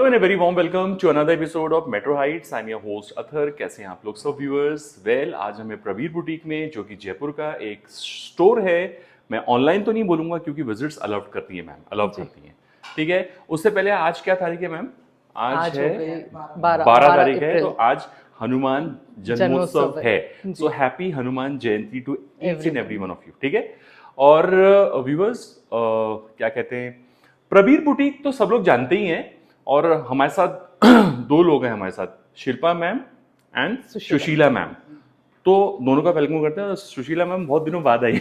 Hello and very warm welcome to another episode of metro heights. I am your host Athar. कैसे हैं आप लोग सब व्यूअर्स? वेल, आज हमें प्रवीर बुटीक में, जो कि जयपुर का एक स्टोर है, मैं ऑनलाइन तो नहीं बोलूंगा क्योंकि विजिट्स अलाउ करती है मैम, अलाउ करती हैं, ठीक है। उससे पहले आज क्या तारीख है मैम? आज है हो गई 12 तारीख है, तो अप्रैल आज हनुमान जन्मोत्सव है। So ji happy Hanuman Jayanti to each and every everyone. One of you, ठीक है। और व्यूअर्स, क्या कहते हैं, प्रवीर बुटीक तो सब लोग जानते ही हैं, और हमारे साथ दो लोग हैं हमारे साथ, Shilpa ma'am and Sushila ma'am. तो दोनों का वेलकम करते हैं। सुशीला मैम बहुत दिनों बाद आई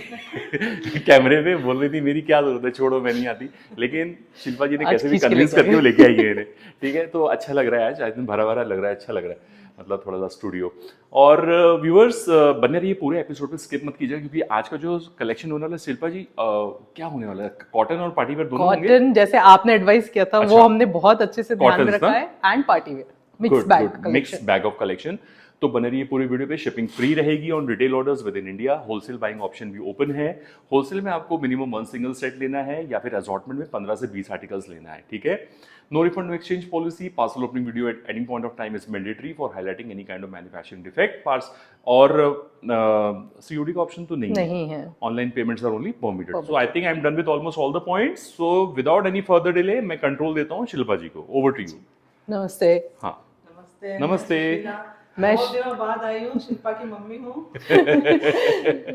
कैमरे पे, बोल रही थी मेरी क्या जरूरत है, छोड़ो मैं नहीं आती, लेकिन शिल्पा जी ने आज कैसे भी खींच के कन्विंस लेके करके वो आए। लेके आई है इन्हें, ठीक है। तो अच्छा लग रहा है, आज दिन भरा भरा लग रहा है, अच्छा लग रहा है, मतलब थोड़ा सा स्टूडियो। और व्यूअर्स, बने रहिए पूरे एपिसोड पे, स्किप मत कीजिए, क्योंकि आज का जो कलेक्शन होने वाला है शिल्पा जी, क्या होने वाला है, कॉटन और पार्टी वेयर दोनों होंगे? कॉटन जैसे आपने एडवाइस किया था अच्छा। वो हमने बहुत अच्छे से ध्यान में Cottons रखा ना? है, and party wear mix bag mix collection. Bag of collection. तो बने रहिए पूरी वीडियो पे। शिपिंग फ्री रहेगी on retail orders with in India. Wholesale buying option भी ओपन है। होलसेल में आपको मिनिमम 1 सिंगल सेट लेना है, या फिर असॉर्टमेंट में 15 से 20 आर्टिकल्स लेना है, ठीक है। No refund no exchange policy. Parcel opening video at any point of time is mandatory for highlighting any kind of manufacturing defect parts. और सीओडी का ऑप्शन तो नहीं है। Online payments are only permitted. So I think I am done with almost all the points. So without any further delay मैं control देता हूँ शिल्पा जी को। Over to you. नमस्ते। हाँ, नमस्ते। नमस्ते। मैं बहुत दिनों बाद आई हूँ, शिल्पा की मम्मी हूँ।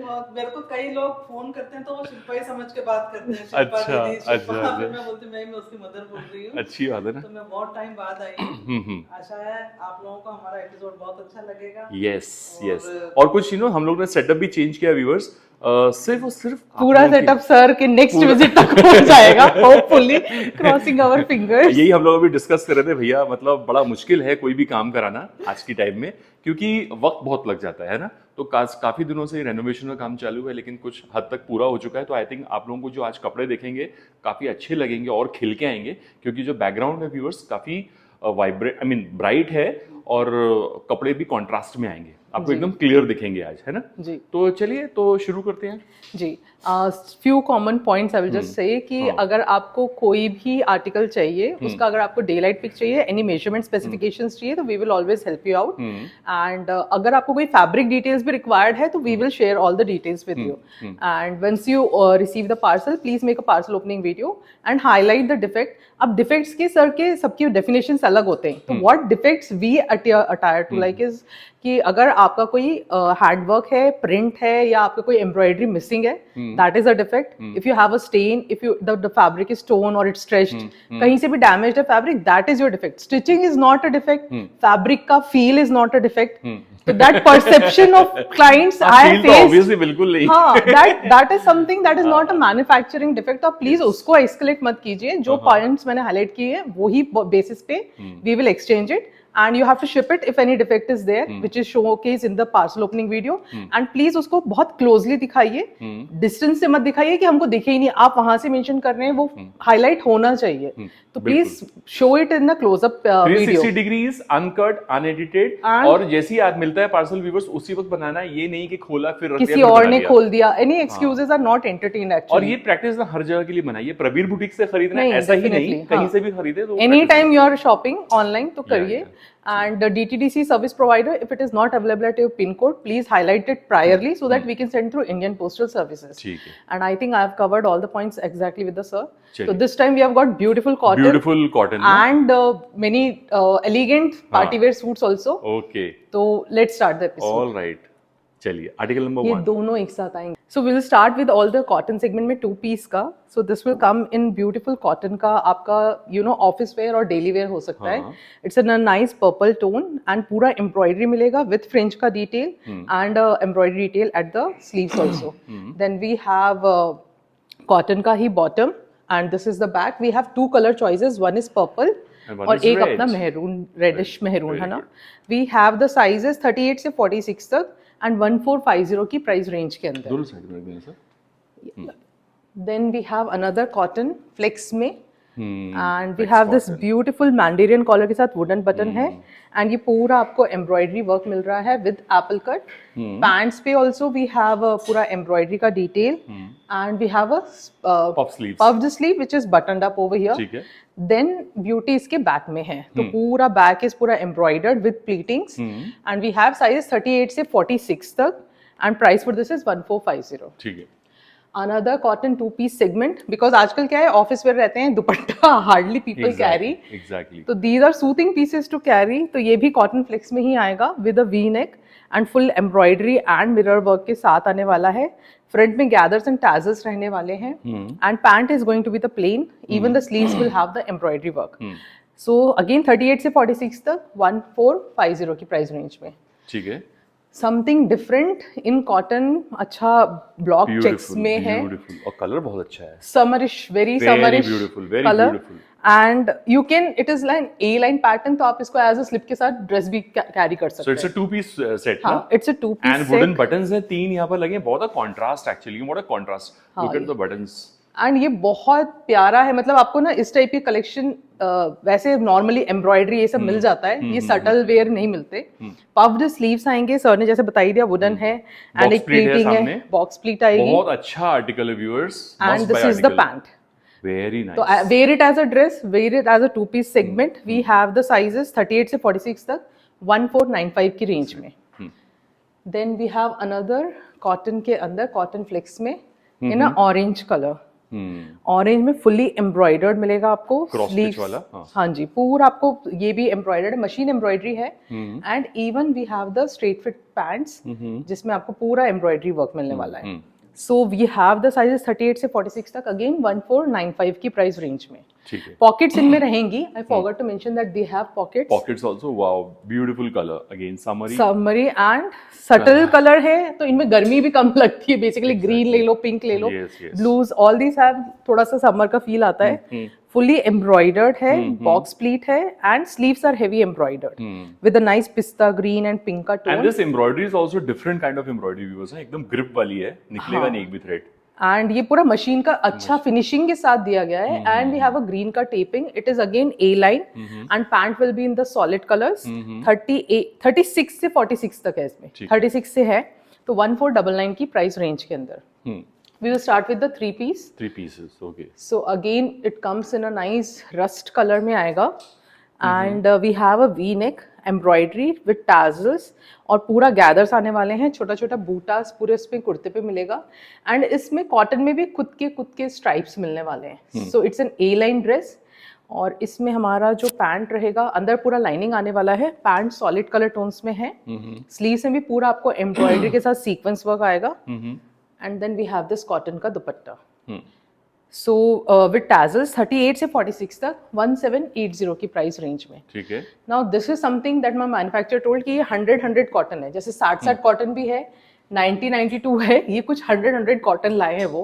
और मेरे को कई लोग फोन करते हैं तो वो शिल्पा ही समझ के बात करते हैं, शिल्पा अच्छा, दीदी, शिल्पा। अच्छा, फिर मैं बोलती मैं उसकी मदर बोल रही हूँ। अच्छी बात है ना। तो मैं बहुत टाइम बाद आई हूँ। आशा है आप लोगों को हमारा एपिसोड बहुत अच्छा लगेगा। Yes yes. और कुछ हम लोग ने सेटअप भी चेंज किया व्यूअर्स, सिर्फ और सिर्फ आप पूरा लोगों की- सेटअप सर के नेक्स्ट पूरा- विजिट तक हो जाएगा, होपफुली क्रॉसिंग आवर फिंगर्स। यही हम लोग अभी डिस्कस कर रहे थे भैया, मतलब बड़ा मुश्किल है कोई भी काम कराना आज की टाइम में, क्योंकि वक्त बहुत लग जाता है ना। तो काफी दिनों से रेनोवेशन का काम चालू है, लेकिन कुछ हद तक पूरा हो चुका है। तो आई थिंक आप लोगों को जो आज कपड़े देखेंगे काफी अच्छे लगेंगे और खिल के आएंगे, क्योंकि जो बैकग्राउंड है व्यूअर्स काफी वाइब्रेट, आई मीन ब्राइट है, और कपड़े भी कॉन्ट्रास्ट में आएंगे, आपको एकदम क्लियर दिखेंगे आज, है ना। जी तो चलिए, तो शुरू करते हैं ji. Few common points I will just say कि अगर आपको कोई भी आर्टिकल चाहिए, उसका अगर आपको डे लाइट पिक चाहिए, एनी मेजरमेंट स्पेसिफिकेशंस चाहिए, तो we will always help you out. And अगर आपको कोई फैब्रिक डिटेल्स भी रिक्वायर्ड है तो we will share all the details with you. And once you receive the parcel, please make a parcel opening video and highlight the defect. अब defects के sir के सबकी डेफिनेशंस अलग होते हैं, तो what defects we attire to like is कि अगर आपका कोई हैंडवर्क है, प्रिंट है, या आपका कोई एम्ब्रॉयडरी मिसिंग है, that is a defect. If you have a stain, if you the fabric is torn और इट्स स्ट्रेच्ड, कहीं से भी डैमेज्ड है fabric, that is your defect. Stitching is not a defect, fabric का feel is not a defect. तो that perception of clients I feel तो obviously बिल्कुल नहीं। हाँ, that is something that is not a manufacturing defect। तो please उसको escalate मत कीजिए। जो पॉइंट्स मैंने हाईलाइट किए हैं वही बेसिस पे we will exchange it, and you have to ship it if any defect is there, which is showcased in the parcel opening video। and please उसको बहुत closely दिखाइए, distance से मत दिखाइए कि हमको दिखे ही नहीं, आप वहां से मेंशन कर रहे हैं, वो हाईलाइट होना चाहिए। तो please show it in the close up video. 360 degrees, uncut, unedited, और जैसे ही आज मिलता है पार्सल व्यूअर्स उसी वक्त बनाना है, ये नहीं कि खोला फिर रख दिया, किसी फिर और बना ने दिया। खोल दिया। Any excuses are not entertained और एक्चुअली। ये प्रैक्टिस ना हर जगह के लिए बनाइए। प्रवीर बुटीक से खरीदना है नहीं, ऐसा ही नहीं, definitely, कहीं हाँ। से भी खरीदे तो any time you are shopping online तो Yeah, करिए। and the DTDC service provider, if it is not available at your pin code, please highlight it priorly so that we can send through Indian postal services। ठीक है। and I think I have covered all the points exactly with the sir। चलिए। so this time we have got beautiful cotton, beautiful cotton and many elegant party wear suits also। Okay, so let's start the episode। All right, चलिए article number ये 1। दोनों एक साथ आएंगे। So will start with all the cotton segment में 2 piece का। So this will come in beautiful cotton का, आपका ऑफिस वेयर और डेली वेयर हो सकता है। It's a nice purple tone and पूरा एम्ब्रॉयडरी मिलेगा विथ फ्रिंज का detail and embroidery detail at the sleeves also. Then we have cotton का ही bottom and this is the back. We have 2 colour choices, one is purple और एक अपना maroon, reddish maroon है ना। We have the sizes 38 से 46 तक and 1450 की प्राइस रेंज के अंदर। दोनों साइड में sir. Then we have another cotton flex में and we have this beautiful mandarin collar के साथ वुडन बटन है एंड ये पूरा आपको एम्ब्रॉयडरी वर्क मिल रहा है विद एप्पल कट. पैंट्स पे ऑल्सो वी हैव पूरा एम्ब्रॉयडरी का detail and we have a puffed sleeve which is buttoned up over here. ठीक है. देन ब्यूटी इसके बैक में है तो पूरा बैक इज पूरा embroidered with pleatings and we have sizes 38 से 46 तक and price for this is 1450. ठीक है. Another cotton two piece segment because आजकल क्या है ऑफिस वेयर रहते हैं दुपट्टा hardly people carry. Exactly. तो these are soothing pieces to carry. तो ये भी cotton flex में ही आएगा with a V neck and full embroidery and mirror work के साथ आने वाला है. फ्रंट में gathers and tassels रहने वाले हैं and pant is going to be the plain. Even the sleeves will have the embroidery work. So again 38 से 46 तक 1450 की प्राइस रेंज में. ठीक है. Something different in cotton. अच्छा ब्लॉक चेक्स में है और कलर बहुत अच्छा है. Summerish very summerish colour beautiful and you can it is line A line pattern तो आप इसको एज अ स्लिप के साथ ड्रेस भी कैरी कर सकते सो हैं. It's a two piece set हां ना. It's a two piece and wooden buttons हैं 3 यहां पर लगे हैं. बहुत contrast actually. What a contrast. Look at the buttons and ये बहुत प्यारा है. मतलब आपको ना इस टाइप की कलेक्शन वैसे नॉर्मली एम्ब्रॉयडरी ये सब मिल जाता है. ये सटल वेयर नहीं मिलते. पफ्ड स्लीव्स आएंगे सर ने जैसे बताई दिया वुडन है एंड एक प्लीटिंग है. बॉक्स प्लीट आएगी. बहुत अच्छा आर्टिकल है viewers. And this is the pant. Very nice. तो wear it as a dress, wear it as a two piece segment. We have the sizes 38 से 46 तक 1495 की रेंज में. Then we have another cotton के अंदर cotton flex में in a orange color. Orange में fully embroidered मिलेगा आपको. स्लीव्स वाला. हाँ जी पूरा आपको ये भी एम्ब्रॉयडर्ड है. मशीन एम्ब्रॉयडरी है and even we have the straight fit pants जिसमें आपको पूरा एम्ब्रॉयडरी वर्क मिलने वाला है. So we have the sizes 38 से 46 तक अगेन 1495 की प्राइस रेंज में. ठीक है. पॉकेट्स इनमें रहेंगी. I forgot to mention that they have pockets. Pockets also. Wow beautiful colour. Again summery and subtle colour है तो इनमें गर्मी भी कम लगती है. बेसिकली ग्रीन ले लो, पिंक ले लो, ब्लूज, ऑल दीस हैव थोड़ा सा समर का फील आता है. फुल्ली एम्ब्रॉयडर्ड है. बॉक्स प्लीट है and sleeves are heavy embroidered with a nice pista green and pink का tone. And this embroidery is also different kind of embroidery viewers है. एकदम ग्रिप वाली है. निकलेगा नहीं एक भी थ्रेड. एंड ये पूरा मशीन का अच्छा फिनिशिंग के साथ दिया गया है. And we have a green का taping. It is again A line and pant will be in the solid colours. 36 से 46 तक है इसमें. 36 से है तो 1499 की प्राइस रेंज के अंदर. We will start with the three pieces. Okay. So again it comes in a nice rust color में आएगा and we have a V-neck embroidery with tassels और पूरा गैदर्स आने वाले हैं. छोटा छोटा बूटास पूरे इसमें कुर्ते पे मिलेगा एंड इसमें कॉटन में भी खुद के स्ट्राइप्स मिलने वाले हैं. So it's an A line dress और इसमें हमारा जो पैंट रहेगा अंदर पूरा लाइनिंग आने वाला है. पैंट सॉलिड कलर टोन्स में है. स्लीव्स में भी पूरा आपको एम्ब्रॉयडरी के साथ सीक्वेंस वर्क आएगा. And then we have this cotton का दुपट्टा. So with tassels 38 से 46 तक 1780 की प्राइस रेंज में. ठीक है. Now this is something that my manufacturer told कि ये 100 कॉटन है. जैसे 60 कॉटन भी है, 90-92 है. ये कुछ 100 कॉटन लाए हैं वो.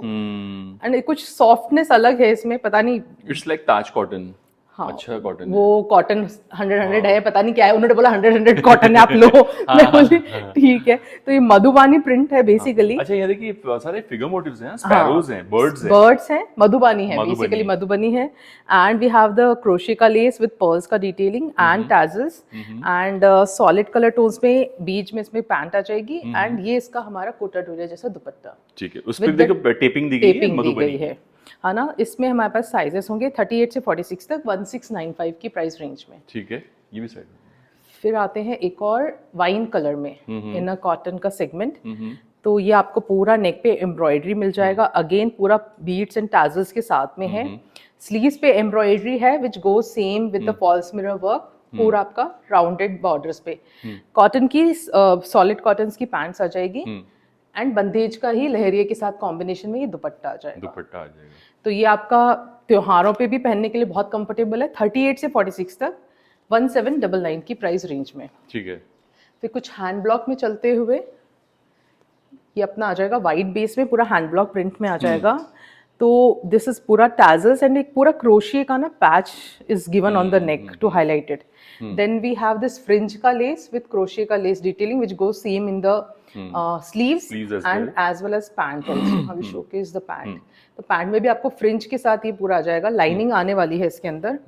एंड कुछ सॉफ्टनेस अलग है इसमें. पता नहीं. It's like Taj cotton. हाँ, अच्छा कॉटन वो कॉटन 100 है. पता नहीं क्या है. उन्होंने बोला 100 कॉटन है आप लो. मैं बोली ठीक है. तो ये मधुबानी प्रिंट है बेसिकली. अच्छा ये देखिए सारे फिगर मोटिव्स हैं. स्पैरोज हैं, बर्ड्स हैं. मधुबानी है बेसिकली. मधुबनी है and we have the crochet का लेस विद पर्ल्स का detailing and tassels and solid colour tones में बीच में इसमें पैंट आ जाएगी एंड ये इसका हमारा कोटा डोरिया जैसा दुपट्टा. ठीक है. उस पे देखो टेपिंग दी गई है मधुबनी है. हाँ ना. इसमें हमारे पास साइजेस होंगे 38 से 46 तक 1695 की प्राइस रेंज में. ठीक है. ये भी साइड. फिर आते हैं एक और वाइन कलर में इन अ कॉटन का सेगमेंट. तो ये आपको पूरा नेक पे एम्ब्रॉयडरी मिल जाएगा. अगेन पूरा बीड्स एंड टैजल्स के साथ में है. स्लीव्स पे एम्ब्रॉयडरी है which go same with the falls mirror work. पूरा आपका राउंडेड बॉर्डर्स पे. कॉटन की सॉलिड कॉटन की पैंट्स आ जाएगी एंड बंदेज का ही लहरिया के साथ कॉम्बिनेशन में ये दुपट्टा आ जाएगा. तो ये आपका त्योहारों पे भी पहनने के लिए बहुत कंफर्टेबल है. 38 से 46 तक 1799 की प्राइस रेंज में. ठीक है. फिर कुछ हैंड ब्लॉक में चलते हुए ये अपना आ जाएगा वाइट बेस में पूरा हैंड ब्लॉक प्रिंट में आ जाएगा तो दिस इज पूरा टैजल्स एंड एक पूरा क्रोशिया का ना patch is given on the neck to highlight it. Then we have this fringe का लेस विद क्रोशिया का lace detailing which goes same in the sleeves Sleeves as and well. as well as pant also. I will showcase the pant. तो pant में भी आपको fringe के साथ ये पूरा आ जाएगा. लाइनिंग आने वाली है इसके अंदर.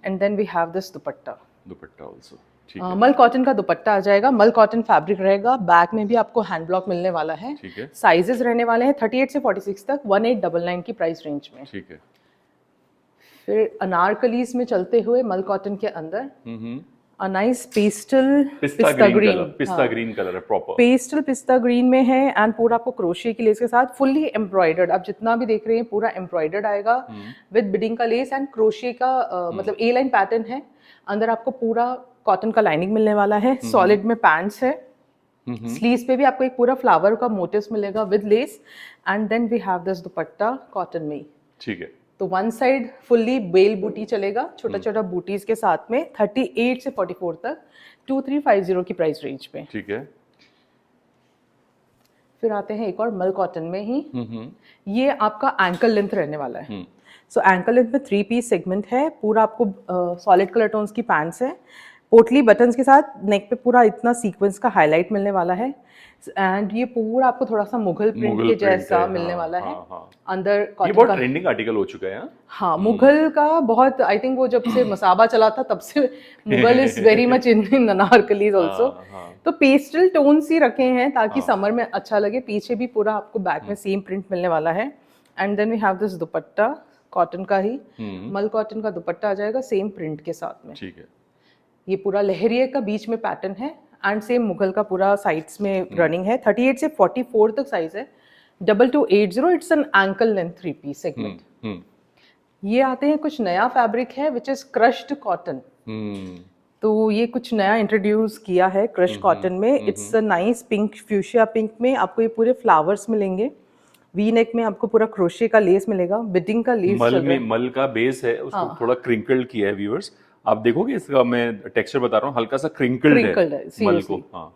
And then we have this dupatta. Dupatta also ठीक है. मल कॉटन का दुपट्टा आ जाएगा. मल कॉटन फैब्रिक रहेगा. बैक में भी आपको हैंड ब्लॉक मिलने वाला है. ठीक है. साइजेस रहने वाले हैं 38 से 46 तक 1899 की प्राइस रेंज में. ठीक है. फिर अनारकलीज में चलते हुए मल कॉटन के अंदर a nice pastel पिस्ता ग्रीन कलर. पिस्ता ग्रीन कलर है प्रॉपर. पेस्टल पिस्ता ग्रीन में है एंड पूरा आपको क्रोशिया की लेस के साथ फुल्ली एम्ब्रॉयडर्ड. आप जितना भी देख रहे हैं पूरा एम्ब्रॉयडर्ड आएगा विद बिडिंग का लेस एंड क्रोशिया का मतलब ए लाइन पैटर्न है. अंदर आपको पूरा कॉटन का लाइनिंग मिलने वाला है. सॉलिड में पैंट्स है. स्लीव्स पे भी आपको एक पूरा फ्लावर का मोटिव्स मिलेगा with lace. And then we have this dupatta cotton में. ठीक है. तो वन साइड फुल्ली बेल बूटी चलेगा छोटा छोटा बूटीज के साथ में 38 से 44 तक 2350 की प्राइस रेंज पे. ठीक है. फिर आते हैं एक और मल कॉटन में ही. ये आपका एंकल लेंथ रहने वाला है. सो एंकल लेंथ में 3 पीस सेगमेंट है. पूरा आपको सॉलिड कलर टोन्स की पैंट्स है. पोटली बटन्स के साथ नेक पे पूरा इतना सीक्वेंस का हाईलाइट मिलने वाला है. एंड ये पूरा आपको थोड़ा सा मुगल प्रिंट के जैसा मिलने वाला है. अंदर ये कॉटन बहुत का ट्रेंडिंग आर्टिकल हो चुका है. हाँ मुगल का बहुत आई थिंक वो जब से मसाबा चला था तब से Mughal is very much in anarkalis also. तो पेस्टल टोन्स ही रखे हैं ताकि समर में अच्छा लगे. पीछे भी पूरा आपको बैक में सेम प्रिंट मिलने वाला है. And then we have this dupatta cotton का ही. मल कॉटन का दुपट्टा आ जाएगा सेम प्रिंट के साथ में. ठीक है. ये पूरा लहरिया का बीच में पैटर्न है एंड सेम मुगल का पूरा साइड्स में रनिंग है. 38 से 44 तक साइज है. 2280. It's an ankle length 3 piece segment. ये आते हैं कुछ नया फैब्रिक है विच इज क्रश्ड कॉटन. तो ये कुछ नया इंट्रोड्यूस किया है क्रश कॉटन में. It's a nice pink fuchsia pink में आपको ये पूरे फ्लावर्स मिलेंगे. वी नेक में आपको पूरा क्रोशिया का लेस मिलेगा. बिडिंग का लेस मल में मल का बेस है उसको थोड़ा क्रिंकल्ड किया है. व्यूअर्स आप देखोगे इसका मैं टेक्सचर बता रहा हूँ हल्का सा क्रिंकल्ड है मल को. हाँ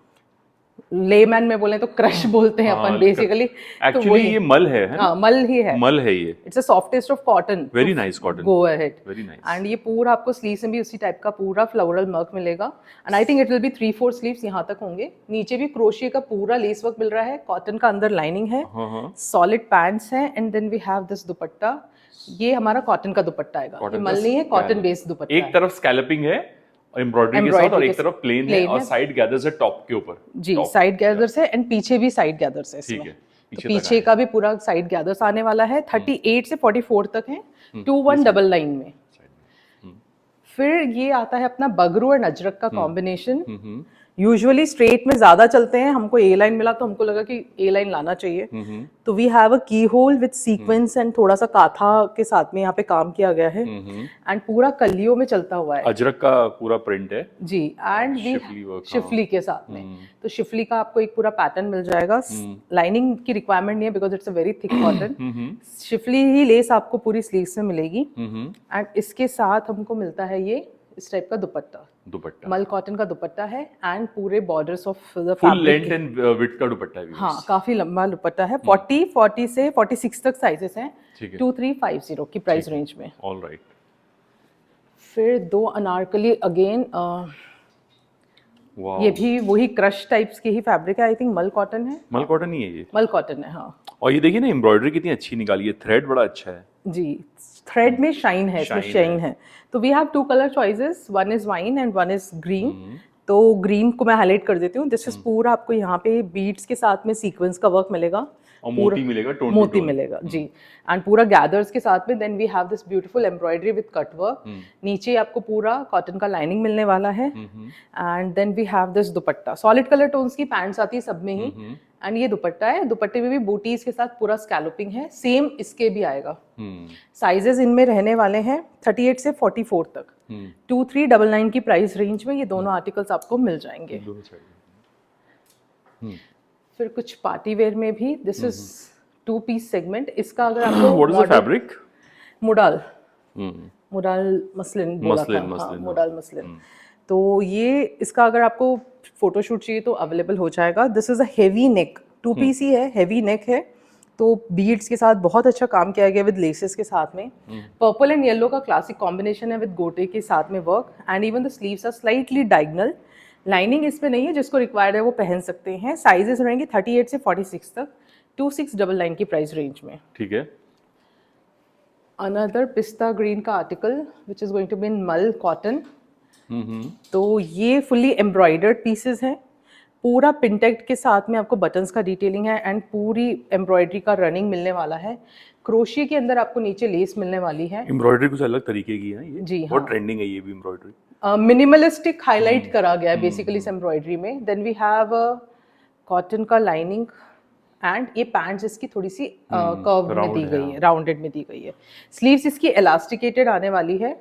लेमैन में बोले तो क्रश बोलते हैं अपन बेसिकली. एक्चुअली ये मल है ना. हाँ मल ही है. मल है ये. It's a softest of cotton. Very nice cotton. Go ahead. Very nice. And ये पूरा आपको स्लीव्स में भी उसी टाइप का पूरा फ्लोरल वर्क मिलेगा. And I think it will be 3-4 sleeves यहाँ तक होंगे. नीचे भी क्रोशिया का पूरा लेस वर्क मिल रहा है. कॉटन का अंदर लाइनिंग है. सॉलिड पैंट्स है. And then we have this dupatta. ये हमारा कॉटन का दुपट्टा आएगा. ये मल नहीं है कॉटन बेस्ड दुपट्टा. एक तरफ स्कैलपिंग है एम्ब्रॉयडरी के साथ और एक तरफ प्लेन है और साइड गैदर्स है टॉप के ऊपर. जी साइड गैदर्स है एंड पीछे भी साइड गैदर्स है इसमें. ठीक है. तो पीछे का भी पूरा साइड गैदर्स आने वाला है. 38 से 44 तक है 2199 में. फिर ये आता है अपना बगरू और अजरक का कॉम्बिनेशन. यूजुअली स्ट्रेट में ज्यादा चलते हैं. हमको ए लाइन मिला तो हमको लगा कि ए लाइन लाना चाहिए. तो वी हैव अ की होल विद सीक्वेंस एंड थोड़ा सा काथा के साथ में यहाँ पे काम किया गया है. एंड पूरा कलियों में चलता हुआ है. अजरक का पूरा प्रिंट है जी. एंड शिफली के साथ में. तो शिफली का आपको एक पूरा पैटर्न मिल जाएगा. लाइनिंग की रिक्वायरमेंट नहीं है because it's a very thick cotton. Schiffli he less आपको पूरी स्लीव्स में मिलेगी. एंड इसके साथ हमको मिलता है ये इस टाइप का दुपट्टा. मल कॉटन का दुपट्टा है एंड पूरे borders of the full length and width का दुपट्टा है. हाँ काफी लंबा दुपट्टा है. 40 से 46 तक साइजेस हैं. 2350 की प्राइस रेंज में. ऑलराइट. फिर 2 अनारकली अगेन. ये भी वही क्रश टाइप्स की ही फैब्रिक है. आई थिंक मल कॉटन है. मल कॉटन ही है ये. मल कॉटन है हाँ. और ये देखिए ना एम्ब्रॉयडरी कितनी अच्छी निकाली है. थ्रेड बड़ा अच्छा है जी. थ्रेड में शाइन है. इसमें शाइन है. तो we have 2 colour choices. One is wine and one is green. तो ग्रीन को मैं हाईलाइट कर देती हूँ. दिस इज पूरा आपको यहाँ पे बीड्स के साथ में सीक्वेंस का वर्क मिलेगा. और मोती मिलेगा. मोती मिलेगा जी. एंड पूरा गैदर्स के साथ में. Then we have this beautiful embroidery with cut work. नीचे आपको पूरा कॉटन का लाइनिंग मिलने वाला है. And then we have this dupatta. Solid colour tones की पैंट्स आती है सब में ही. एंड ये दुपट्टा है. दुपट्टे में भी बूटीज के साथ पूरा स्कैलोपिंग है. सेम इसके भी आएगा. साइजेस इनमें रहने वाले हैं 38 से 44 तक. 2399 की प्राइस रेंज में ये दोनों आर्टिकल्स आपको मिल जाएंगे. फिर कुछ पार्टी वेयर में भी दिस इज 2 पीस सेगमेंट. इसका अगर आपको what is the fabric? Modal. Modal muslin बोला था. Modal muslin. तो ये इसका अगर आपको फोटोशूट चाहिए तो अवेलेबल हो जाएगा. This is a heavy neck. 2 piece ही है. हेवी नेक है. तो बीड्स के साथ बहुत अच्छा काम किया गया विद लेसेस के साथ में। पर्पल एंड येलो का क्लासिक कॉम्बिनेशन है विद गोटे के साथ में work, and even the sleeves are slightly diagonal. Lining इसमें नहीं है, जिसको रिक्वायर्ड है वो पहन सकते हैं। साइजेस रहेंगे 38 से 46 तक, 2699 की प्राइस रेंज में। ठीक है। अनदर पिस्ता ग्रीन का article which is going to be in mul cotton. तो ये फुल्ली एम्ब्रॉयडर्ड पीसेस हैं, पूरा पिंटेक्ट के साथ में आपको बटन्स का डिटेलिंग है एंड पूरी एम्ब्रॉयडरी का रनिंग मिलने वाला है। क्रोशिया के अंदर आपको नीचे लेस मिलने वाली है। एम्ब्रॉयडरी कुछ अलग तरीके की है ये, जी हाँ, बहुत ट्रेंडिंग है ये भी एम्ब्रॉयडरी। मिनिमलिस्टिक हाईलाइट करा गया है बेसिकली इस एम्ब्रॉयडरी में। देन वी हैव कॉटन का लाइनिंग एंड ये पैंट्स इसकी थोड़ी सी कर्व में दी गई है, राउंडेड में दी गई है। स्लीव्स इसकी इलास्टिकेटेड आने वाली है,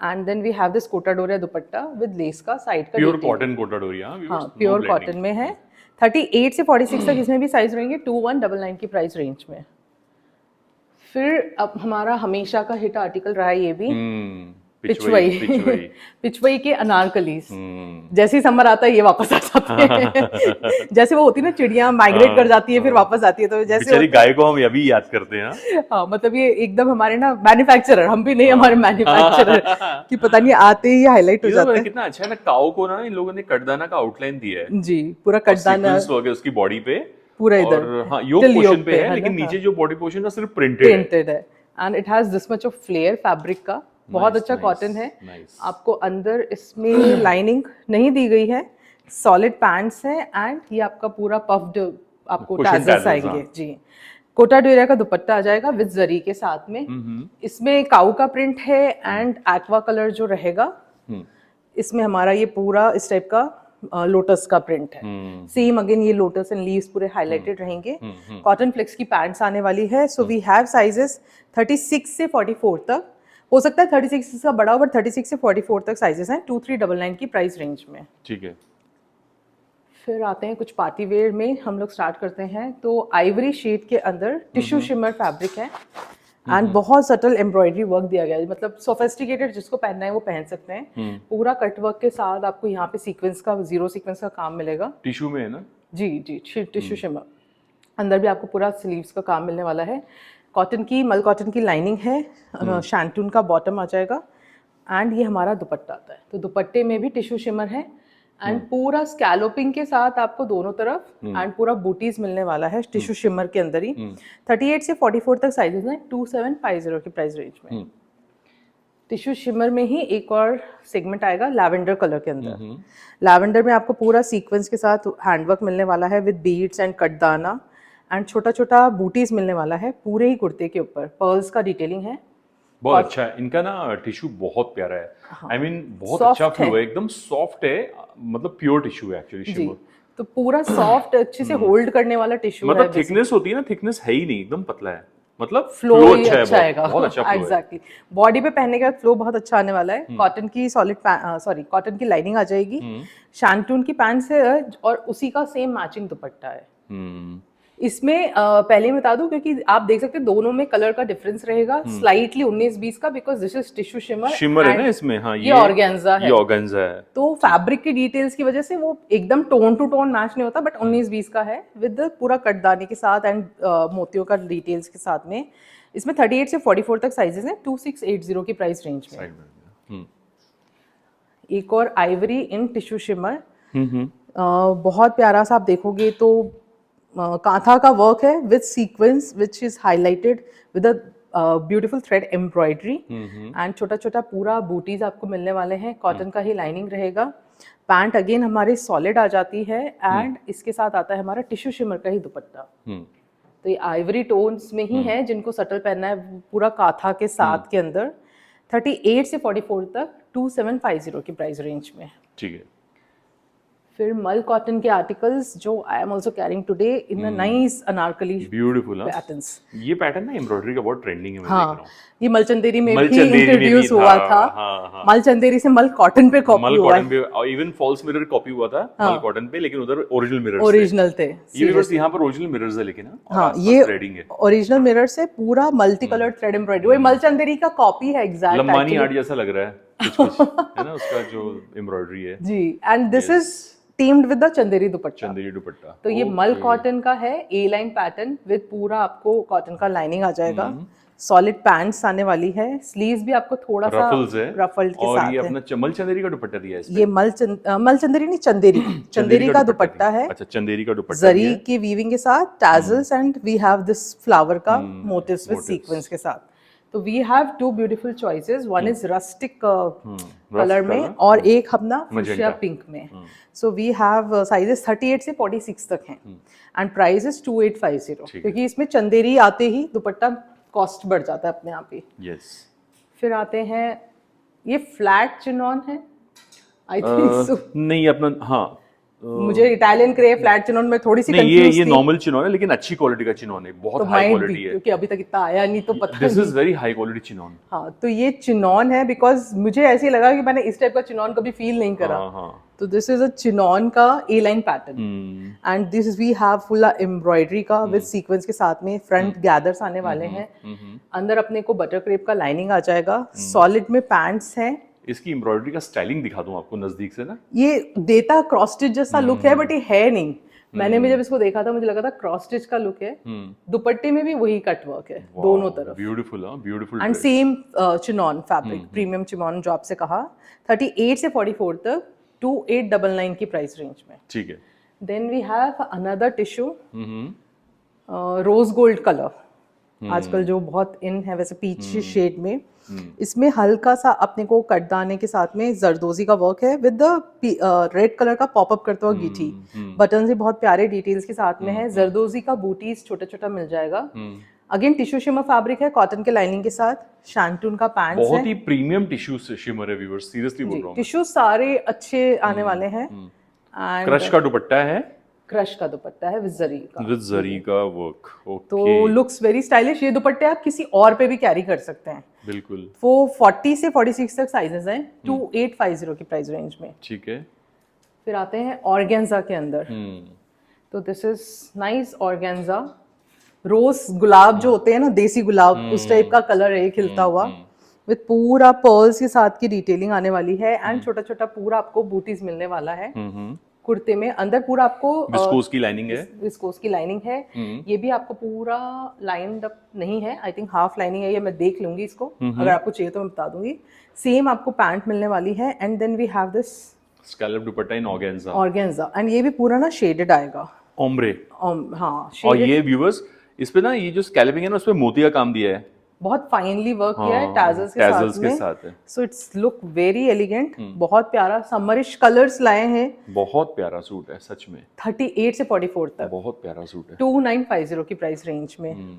and then we have this Kota Doria dupatta with lace का साइड का प्योर कॉटन कोटा डोरिया। हाँ, प्योर कॉटन में है। 38 से 46 तक इसमें भी साइज रहेंगे, 2199 की प्राइस रेंज में। फिर अब हमारा हमेशा का हिट आर्टिकल रहा है ये भी, पिचवई। पिचवई के अनारकलीज। जैसे ही समर आता है ये वापस आ जाते हैं। जैसे वो होती है ना, चिड़िया माइग्रेट कर जाती है फिर वापस आती है, तो जैसे गाय को हम अभी याद करते हैं। हाँ, मतलब ये एकदम हमारे ना मैन्युफैक्चरर, हम भी नहीं, हमारे मैन्युफैक्चरर कि पता नहीं आते ही हाईलाइट हो जाता है। कितना अच्छा है ना, काऊ को ना इन लोगों ने कटदाना का आउटलाइन दिया है जी, पूरा कटदाना उसकी बॉडी पे पूरा इधर, हाँ, योग पोर्शन पे है, लेकिन नीचे जो बॉडी पोर्शन है सिर्फ प्रिंटेड है। And it has this much of flare fabric का, बहुत अच्छा कॉटन है। आपको अंदर इसमें लाइनिंग नहीं दी गई है, सॉलिड पैंट्स है, एंड ये आपका पूरा पफ्ड आपको टैजल्स आएंगे जी। कोटा डोरिया का दुपट्टा आ जाएगा विद जरी के साथ में। इसमें काऊ का प्रिंट है एंड एक्वा कलर जो रहेगा, इसमें हमारा ये पूरा इस टाइप का लोटस का प्रिंट है। सेम अगेन ये लोटस एंड लीव्स पूरे हाईलाइटेड रहेंगे। कॉटन फ्लेक्स की पैंट्स आने वाली है। सो वी हैव साइजेस 36 से 44 तक, हो सकता है 36 का बड़ा, बट 36 से 44 तक साइजेस हैं, 2399 की प्राइस रेंज में। ठीक है। फिर आते हैं कुछ पार्टी वेयर में, हम लोग स्टार्ट करते हैं। तो आइवरी शेड के अंदर टिश्यू शिमर फैब्रिक है एंड बहुत सटल एम्ब्रॉयडरी वर्क दिया गया है, मतलब सोफिस्टिकेटेड जिसको पहनना है वो पहन सकते हैं। पूरा कट वर्क के साथ आपको यहाँ पे सीक्वेंस का, जीरो सीक्वेंस का काम मिलेगा। टिश्यू में है ना? जी जी, टिश्यू शिमर। अंदर भी आपको पूरा स्लीव्स का काम मिलने वाला है। कॉटन की, मल कॉटन की लाइनिंग है, शैंटून का बॉटम आ जाएगा, एंड ये हमारा दुपट्टा आता है। तो दुपट्टे में भी टिश्यू शिमर है एंड पूरा स्कैलोपिंग के साथ आपको दोनों तरफ, एंड पूरा बूटीज मिलने वाला है टिश्यू शिमर के अंदर ही। 38 से 44 तक साइजेस हैं, 2750 की प्राइस रेंज में। टिश्यू शिमर में ही एक और सेगमेंट आएगा लैवेंडर कलर के अंदर। लैवेंडर में आपको पूरा सीक्वेंस के साथ हैंडवर्क मिलने वाला है विद बीड्स एंड कटदाना, एंड छोटा छोटा बूटीज मिलने वाला है पूरे ही कुर्ते के ऊपर। पर्ल्स का डिटेलिंग है, बहुत अच्छा है। इनका ना टिश्यू बहुत प्यारा है। आई मीन बहुत अच्छा फ्लो है, एकदम सॉफ्ट है, मतलब प्योर टिश्यू है एक्चुअली शिमर। तो पूरा सॉफ्ट, अच्छे से होल्ड करने वाला टिश्यू है। मतलब थिकनेस होती है ना, थिकनेस है ही नहीं, एकदम पतला है, मतलब फ्लो अच्छा आएगा, बहुत अच्छा फ्लो एग्जैक्टली। बॉडी पे पहनने के बाद फ्लो बहुत अच्छा आने वाला है। कॉटन की कॉटन की लाइनिंग आ जाएगी, शैंटून की पैंट्स है, और उसी का सेम मैचिंग दुपट्टा है। इसमें पहले ही बता दूं, क्योंकि आप देख सकते हैं दोनों में कलर का डिफरेंस रहेगा स्लाइटली 19-20 का, because this is tissue shimmer है ना इसमें। हाँ, ये ऑर्गेन्जा है, है। तो फैब्रिक की डिटेल्स की वजह से वो एकदम टोन टू टोन मैच नहीं होता, बट 19-20 का है विद पूरा कटदाने के साथ एंड मोतियों का डिटेल्स के साथ में। इसमें 38 से 44 तक साइजेस हैं, 2680 की प्राइस रेंज में। एक और आइवरी इन टिश्यू शिमर, बहुत प्यारा सा, आप देखोगे तो कांथा का वर्क है with sequence which is highlighted with a beautiful thread embroidery, and छोटा छोटा पूरा बूटीज आपको मिलने वाले हैं। कॉटन का ही लाइनिंग रहेगा। पैंट अगेन हमारे सॉलिड आ जाती है, एंड इसके साथ आता है हमारा टिश्यू शिमर का ही दुपट्टा। तो ये आइवरी टोन्स में ही है, जिनको सटल पहनना है, पूरा काथा के साथ के अंदर। 38 से 44 तक 2750 की प्राइस रेंज में। ठीक है। फिर मल कॉटन के आर्टिकल्स जो I am also carrying today in a nice Anarkali beautiful patterns. ये पैटर्न ना एम्ब्रॉयडरी का बहुत ट्रेंडिंग है, मैं हाँ, देख रहा हूं। ये मलचंदेरी में भी इंट्रोड्यूस हुआ था। हाँ। मलचंदेरी से मल कॉटन पे कॉपी हुआ है, और इवन फॉल्स मिरर कॉपी हुआ था मल कॉटन पे, लेकिन उधर ओरिजिनल ओरिजिनल थे। ये बस यहाँ पर ओरिजिनल मिरर्स है, लेकिन हाँ, ये ओरिजिनल मिरर से पूरा मल्टी कलर्ड थ्रेड एम्ब्रॉयडरी, वही मलचंदेरी का कॉपी है एग्जैक्ट। लंबानी आर्ट जैसा लग रहा है कुछ है ना उसका जो एम्ब्रॉयडरी है जी। And this is teamed with the Chanderi dupatta. Chanderi dupatta. तो ये मल Okay. कॉटन का है, ए लाइन पैटर्न विद पूरा आपको कॉटन का लाइनिंग आ जाएगा। सॉलिड पैंट्स आने वाली है, स्लीव्स भी आपको थोड़ा सा रफल्स है रफल्ड के और साथ ये है। अपना चमल चंदेरी का दुपट्टा दिया है इस पे। ये मल चंदेरी नहीं, चंदेरी चंदेरी का दुपट्टा है। अच्छा, चंदेरी का दुपट्टा जरी दिया है। की वीविंग के साथ tassels and we have this flower का मोटिव्स विद motifs. सीक्वेंस के साथ। तो we have two beautiful choices, one is rustic colour में color. और एक अपना फुशिया Magenta. पिंक में। सो वी हैव साइजेस 38 से 46 तक हैं एंड प्राइस इज 2850, क्योंकि इसमें चंदेरी आते ही दुपट्टा कॉस्ट बढ़ जाता है अपने आप ही। यस। फिर आते हैं, ये फ्लैट चिनॉन है आई थिंक सो। नहीं अपना, हाँ मुझे इटालियन क्रे फ्लैट चिनॉन में थोड़ी सी नहीं, कंफ्यूज ये थी। नॉर्मल चिनॉन है, लेकिन अच्छी क्वालिटी का चिनॉन है, बहुत तो हाई माइंड भी, क्वालिटी है। क्योंकि अभी तक इतना आया नहीं तो पता दिस नहीं। Is very high quality chinon. हाँ, तो ये चिनॉन है, बिकॉज मुझे ऐसे ही लगा कि मैंने इस टाइप का चिनॉन कभी फील नहीं करा। हाँ। तो दिस इज अ चिनॉन का A line pattern and this we have full embroidery का विद सीक्वेंस के साथ में। फ्रंट गैदर्स आने वाले हैं, अंदर अपने को बटर क्रेप का लाइनिंग आ जाएगा, सॉलिड में पैंट्स हैं। इसकी एम्ब्रॉयडरी का स्टाइलिंग दिखा दूं आपको नजदीक से ना। ये देता क्रॉस स्टिच जैसा लुक है, बट ये है नहीं। मैंने भी जब इसको देखा था मुझे लगा था क्रॉस स्टिच का लुक है। दुपट्टे में भी वही कट वर्क है दोनों तरफ। Beautiful, beautiful and same chinon fabric, premium chinon जो आपसे कहा, 38 से 44 तक 2899 की प्राइस रेंज में। ठीक है। Then we have another tissue, rose gold colour, आजकल जो बहुत इन है वैसे पीच शेड में। इसमें हल्का सा अपने को कटदाने के साथ में जरदोजी का वर्क है विद द रेड कलर का पॉपअप करता हुआ गीठी। बटन से बहुत प्यारे डिटेल्स के साथ में है। जरदोजी का बूटीज छोटा छोटा मिल जाएगा। अगेन टिश्यू शिमर फैब्रिक है, कॉटन के लाइनिंग के साथ। शैंटून का पैंट्स है, बहुत ही प्रीमियम टिश्यू शिमर है व्यूअर्स, सीरियसली बोल रहा हूं। टिश्यू सारे अच्छे आने वाले हैं। एंड क्रश का दुपट्टा है, क्रश का दुपट्टा है विद जरी का। विद जरी का वर्क। ओके, तो लुक्स वेरी स्टाइलिश। ये दुपट्टे आप किसी और पे भी कैरी कर सकते हैं। बिल्कुल। वो 40 से 46 तक साइजेस हैं, 2850 की प्राइस रेंज में। ठीक है। फिर आते हैं ऑर्गेन्जा के अंदर। तो दिस इज नाइस ऑर्गेन्जा। रोज गुलाब जो होते हैं ना, देसी गुलाब, उस टाइप का कलर है खिलता हुआ, विद पूरा पर्ल्स के साथ की डिटेलिंग आने वाली है एंड छोटा छोटा पूरा आपको बूटीज मिलने वाला है कुर्ते में। अंदर पूरा आपको विस्कोस की लाइनिंग है, विस्कोस की लाइनिंग है। ये भी आपको पूरा लाइंड अप नहीं है, आई थिंक हाफ लाइनिंग है, ये मैं देख लूंगी इसको, अगर आपको चाहिए तो मैं बता दूंगी। सेम आपको पैंट मिलने वाली है and then we have this scallop dupatta in organza and ये भी पूरा ना शेडेड आएगा। ओम्ब्रे। हाँ, और शेडेड, ये व्यूअर्स इस पे ना, ये जो स्कैलपिंग है ना, उस पे मोती का काम दिया है, बहुत फाइनली वर्क किया है हाँ, टैजल्स tassels के के साथ साथ है। में। So it's look very elegant, बहुत प्यारा समरिश कलर्स लाए हैं। बहुत प्यारा सूट है सच में, 38 से 44 तक, बहुत प्यारा सूट है। 2950 की प्राइस रेंज में।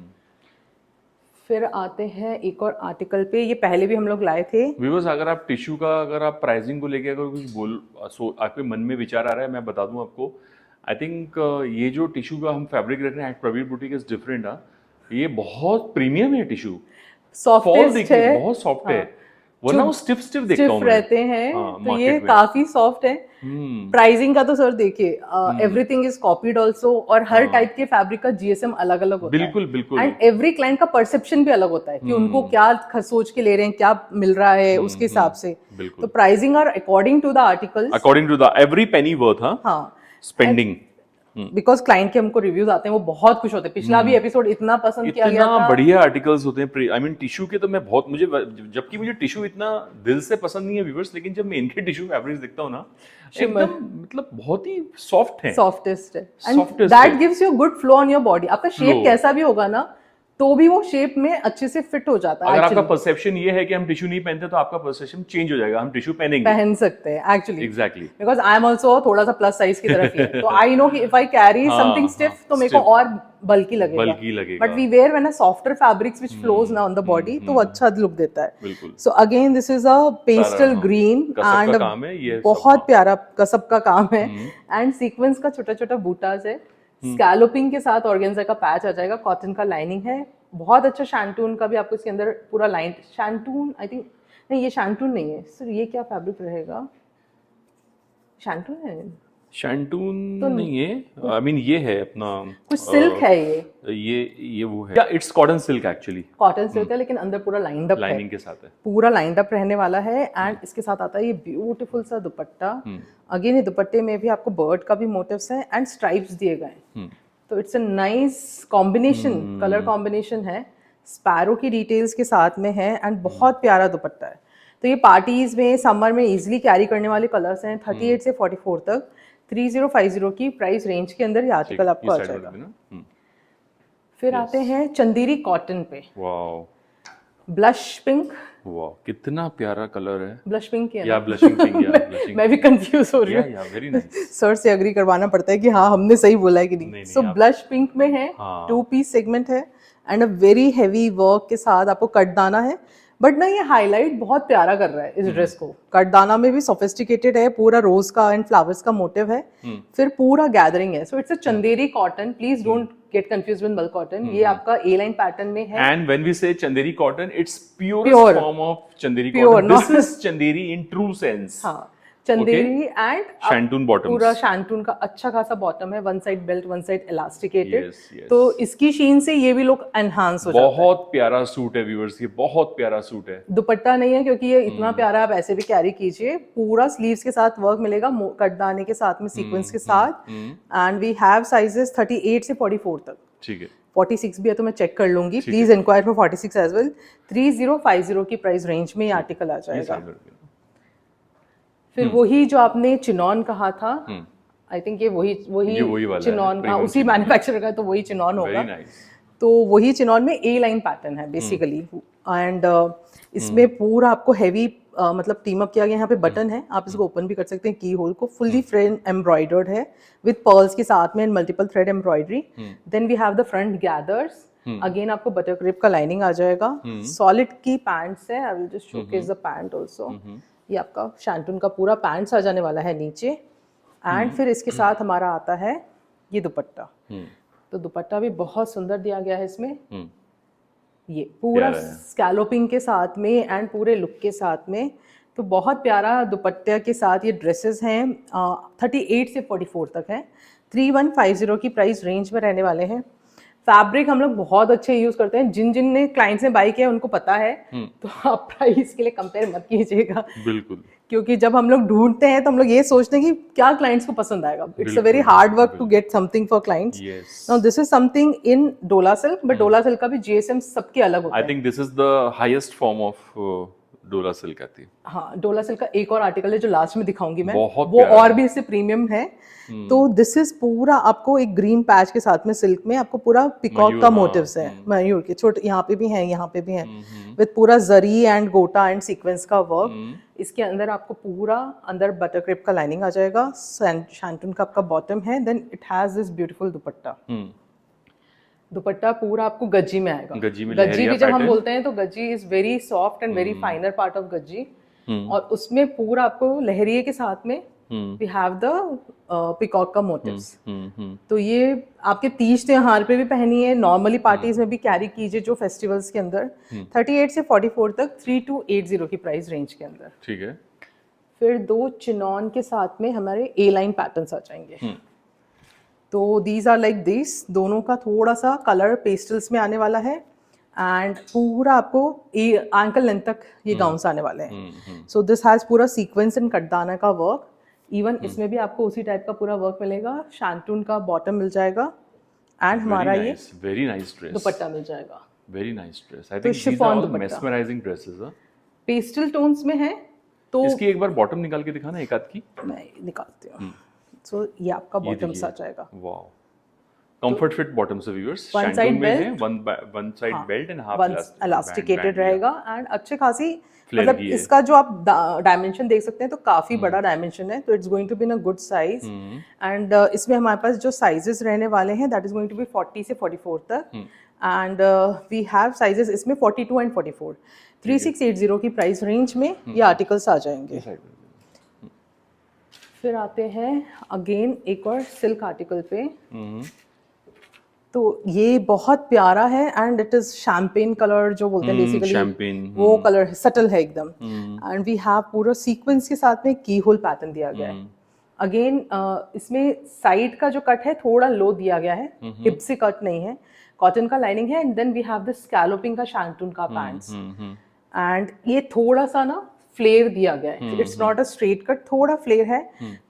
फिर आते हैं एक और आर्टिकल पे, ये पहले भी हम लोग लाए थे। व्यूअर्स, अगर आप टिश्यू का, अगर आप प्राइसिंग को लेके अगर कुछ आपके मन में विचार आ रहा है, मैं बता दूं आपको, आई थिंक ये जो टिश्यू का हम फैब्रिक रख रहे हैं at Praveen boutique is different. ये बहुत प्रीमियम है टिश्यू, सॉफ्टेस्ट है, बहुत सॉफ्ट है, वरना वो स्टिफ देखता स्टिफ हूं मैं। रहते हैं, हाँ, तो ये market में। काफी सॉफ्ट है। प्राइसिंग का तो सर देखिए, एवरीथिंग इज कॉपीड आल्सो, और हर टाइप के फैब्रिक का जीएसएम अलग अलग होता है। बिल्कुल बिल्कुल। एंड एवरी क्लाइंट का परसेप्शन भी अलग होता है कि उनको क्या सोच के ले रहे हैं, क्या मिल रहा है, उसके हिसाब से। बिल्कुल। तो pricing are according to the articles, according to the every penny worth. हाँ, स्पेंडिंग। बिकॉज क्लाइंट के हमको रिव्यूज आते हैं, वो बहुत खुश होते हैं। पिछला भी एपिसोड इतना पसंद किया गया इतना था। बढ़िया आर्टिकल्स होते हैं। आई मीन टिश्यू के तो मैं बहुत, जबकि मुझे टिश्यू इतना दिल से पसंद नहीं है व्यूअर्स, लेकिन जब मैं इनके टिश्यू फैब्रिक्स देखता हूँ ना, एकदम मतलब बहुत ही सॉफ्ट है, सॉफ्टेस्ट है, एंड Softest दैट है। Gives you good flow on your body. आपका शेप Flow। कैसा भी होगा ना, तो भी वो शेप में अच्छे से फिट हो जाता है। अगर आपका actually परसेप्शन ये है कि हम टिश्यू नहीं पहनते, तो आपका परसेप्शन चेंज हो जाएगा, हम टिश्यू पहनेंगे। पहन सकते हैं actually, exactly. Because I am also थोड़ा सा प्लस साइज की तरफ ही है, तो आई नो कि if I carry something stiff तो मेरे को stiff। और बल्की लगेगा। बल्कि लगेगा। But we wear when a softer fabrics which flows ना ऑन द बॉडी, तो वो अच्छा लुक देता है। बिल्कुल। So again this is a pastel हाँ। ग्रीन कसब का एंड काम है ये, बहुत प्यारा कसब का काम है एंड सीक्वेंस का छोटा छोटा बूटाज है। स्कैलोपिंग के साथ ऑर्गेन्जा का पैच आ जाएगा, कॉटन का लाइनिंग है, बहुत अच्छा शैंटून का भी आपको इसके अंदर पूरा लाइन। शैंटून आई थिंक नहीं, ये शैंटून नहीं है सर, ये क्या फैब्रिक रहेगा? शैंटून है, शैंटून तो नहीं है, आई मीन ये है अपना कुछ सिल्क है ये वो है, या it's cotton silk actually, cotton silk है, लेकिन अंदर पूरा लाइंड अप है, लाइनिंग के साथ है, पूरा लाइंड अप रहने वाला है। एंड इसके साथ आता है ये ब्यूटीफुल सा दुपट्टा। अगेन ये दुपट्टे में भी आपको बर्ड का भी मोटिव्स है एंड स्ट्राइप्स दिए गए हैं, तो it's a nice combination, colour combination है, स्पैरो की डिटेल्स के साथ में है एंड बहुत प्यारा दुपट्टा है। तो ये पार्टीज में समर में इजीली कैरी करने वाले कलर्स हैं। 38 से 44 तक 3050 की प्राइस रेंज के अंदर ये आर्टिकल आपको आ जाएगा। फिर आते हैं चंदेरी कॉटन पे, वाओ, ब्लश पिंक, वाह कितना प्यारा कलर है, ब्लश पिंक है या ब्लशिंग पिंक, या ब्लशिंग मैं भी कंफ्यूज हो रही हूँ, या वेरी नाइस, सर से एग्री करवाना पड़ता है कि हाँ हमने सही बोला है कि नहीं। सो ब्लश पिंक में है, हाँ। 2 पीस सेगमेंट है and a very heavy work के साथ आपको कटदाना है, बट ना ये हाईलाइट बहुत प्यारा कर रहा है इस ड्रेस को। कटदाना में भी सोफिस्टिकेटेड है, पूरा रोज का एंड फ्लावर्स का मोटिव है, फिर पूरा गैदरिंग है। So it's a Chanderi cotton, please don't get confuse with मल कॉटन। ये आपका ए लाइन पैटर्न में है। एंड व्हेन वी से Chanderi cotton, it's pure form of Chanderi cotton, this is Chanderi in true sense. हाँ, चंदेरी एंड शैंटून बॉटम, पूरा शैंटून का अच्छा खासा बॉटम है, one side belt one side elasticated. Yes, yes. तो इसकी शीन से ये भी लुक एनहांस हो जाता है। बहुत प्यारा सूट है व्यूअर्स, ये बहुत प्यारा सूट है। दुपट्टा नहीं है क्योंकि ये इतना प्यारा, आप ऐसे भी कैरी कीजिए। पूरा स्लीव्स के साथ वर्क मिलेगा, कटदाने के साथ में सीक्वेंस के साथ। एंड वी हैव साइजेस 38 से 44 तक। ठीक है, 46 भी है तो मैं चेक कर लूंगी, please enquire for 46 as well. 3050 की प्राइस रेंज में ये आर्टिकल आ जाएगा। फिर वही जो आपने चिनॉन कहा था, आई थिंक ये वही चिनॉन का, उसी मैन्युफैक्चरर का, तो वही चिनॉन होगा। तो वही चिनॉन में ए लाइन पैटर्न है बेसिकली। एंड इसमें पूरा आपको हैवी मतलब टीम अप किया गया। यहाँ पे बटन है, आप इसको ओपन भी कर सकते हैं, की होल को। फुल्ली फ्रेम एम्ब्रॉयडर्ड है विद पर्ल्स के साथ में, multiple thread embroidery. Then we have the front gathers, again आपको बटर क्रिप का लाइनिंग आ जाएगा। सॉलिड की पैंट्स है, I will just showcase the pant also. ये आपका शैंटून का पूरा पैंट्स आ जाने वाला है नीचे। एंड फिर इसके साथ हमारा आता है ये दुपट्टा। तो दुपट्टा भी बहुत सुंदर दिया गया है इसमें, ये पूरा स्कैलोपिंग के साथ में एंड पूरे लुक के साथ में। तो बहुत प्यारा दुपट्टे के साथ ये ड्रेसेस हैं। 38 से 44 तक है। 3150 की प्राइस रेंज में रहने वाले हैं। फैब्रिक हम लोग बहुत अच्छे यूज करते हैं, जिन जिन ने क्लाइंट्स ने बाई किया उनको पता है। तो आप प्राइस के लिए कंपेयर मत कीजिएगा, बिल्कुल, क्योंकि जब हम लोग ढूंढते हैं तो हम लोग ये सोचते हैं कि क्या क्लाइंट्स को पसंद आएगा। It's a very hard work to get something for clients. Now this is something in Dola silk, but डोला सिल्क का भी जीएसएम सबके अलग होता है। I think this is the highest form of डोला सिल्क आती है। हाँ, डोला सिल्क का एक और आर्टिकल है जो लास्ट में दिखाऊंगी मैं, वो और भी इससे प्रीमियम है। तो दिस इज पूरा आपको एक ग्रीन पैच के साथ में सिल्क में आपको पूरा पिकॉक का मोटिव्स है, मयूर के छोटे, यहाँ पे भी हैं, यहाँ पे भी हैं, विद पूरा जरी एंड गोटा एंड सीक्वेंस का वर्क। इसके अंदर आपको पूरा अंदर बटर क्रिप का लाइनिंग आ जाएगा। शैंटून का आपका बॉटम है। Then it has this beautiful dupatta. Dupatta पूरा आपको गज्जी में आएगा। गज्जी भी जब हम बोलते हैं तो Gajji is very soft and very फाइनर part of Gajji. और उसमें पूरा आपको लहरिये के साथ में वी हैव द पिकॉक का मोटिव्स। तो ये आपके तीज त्योहार पे भी पहनी है, नॉर्मली पार्टीज में भी कैरी कीजिए जो फेस्टिवल्स के अंदर। 38 से 44 तक 3280 की प्राइस रेंज के अंदर। ठीक है। फिर 2 चिनॉन के साथ में हमारे ए लाइन पैटर्न्स आ जाएंगे। तो दीज आर लाइक दिस, दोनों का थोड़ा सा कलर पेस्टल्स में आने वाला है। एंड पूरा आपको एंकल लेंथ तक ये गाउन्स आने वाले हैं। सो दिस हैज पूरा सीक्वेंस एंड कटदाना का वर्क। इवन इसमें भी आपको उसी टाइप का पूरा वर्क मिलेगा। शैंटून का बॉटम मिल जाएगा एंड हमारा ये वेरी नाइस ड्रेस दुपट्टा मिल जाएगा। Very nice dress. I think these are all mesmerising dresses. Pastel tones में है। तो इसकी एक बार बॉटम निकाल के दिखाना, एक आध की। मैं निकालती हूँ। सो ये आपका बॉटम सा जाएगा। वाओ, कंफर्ट फिट बॉटम से viewers. One side belt, one side belt and half elasticated रहेगा। एंड अच्छे खासी मतलब इसका जो आप डायमेंशन देख सकते हैं तो काफी बड़ा डायमेंशन है। तो it's going to be in a good size. And इसमें हमारे पास जो साइजेस रहने वाले हैं that is going to be 40 से 44 तक। एंड वी हैव साइजेस इसमें 42 एंड 44। 3680 की प्राइस रेंज में ये आर्टिकल्स आ जाएंगे। फिर आते हैं अगेन एक और सिल्क आर्टिकल पे। तो ये बहुत प्यारा है and it is champagne colour जो बोलते हैं बेसिकली, वो कलर सटल है एकदम। एंड वी हैव पूरा सीक्वेंस के साथ में की होल पैटर्न दिया गया है। अगेन इसमें साइड का जो कट है थोड़ा लो दिया गया है, हिप से कट नहीं है, कॉटन का लाइनिंग है, and then we have the scalloping का शैंगटून का पैंट्स, एंड ये थोड़ा सा ना फ्लेयर दिया गया है, it's not a straight cut, थोड़ा फ्लेयर है,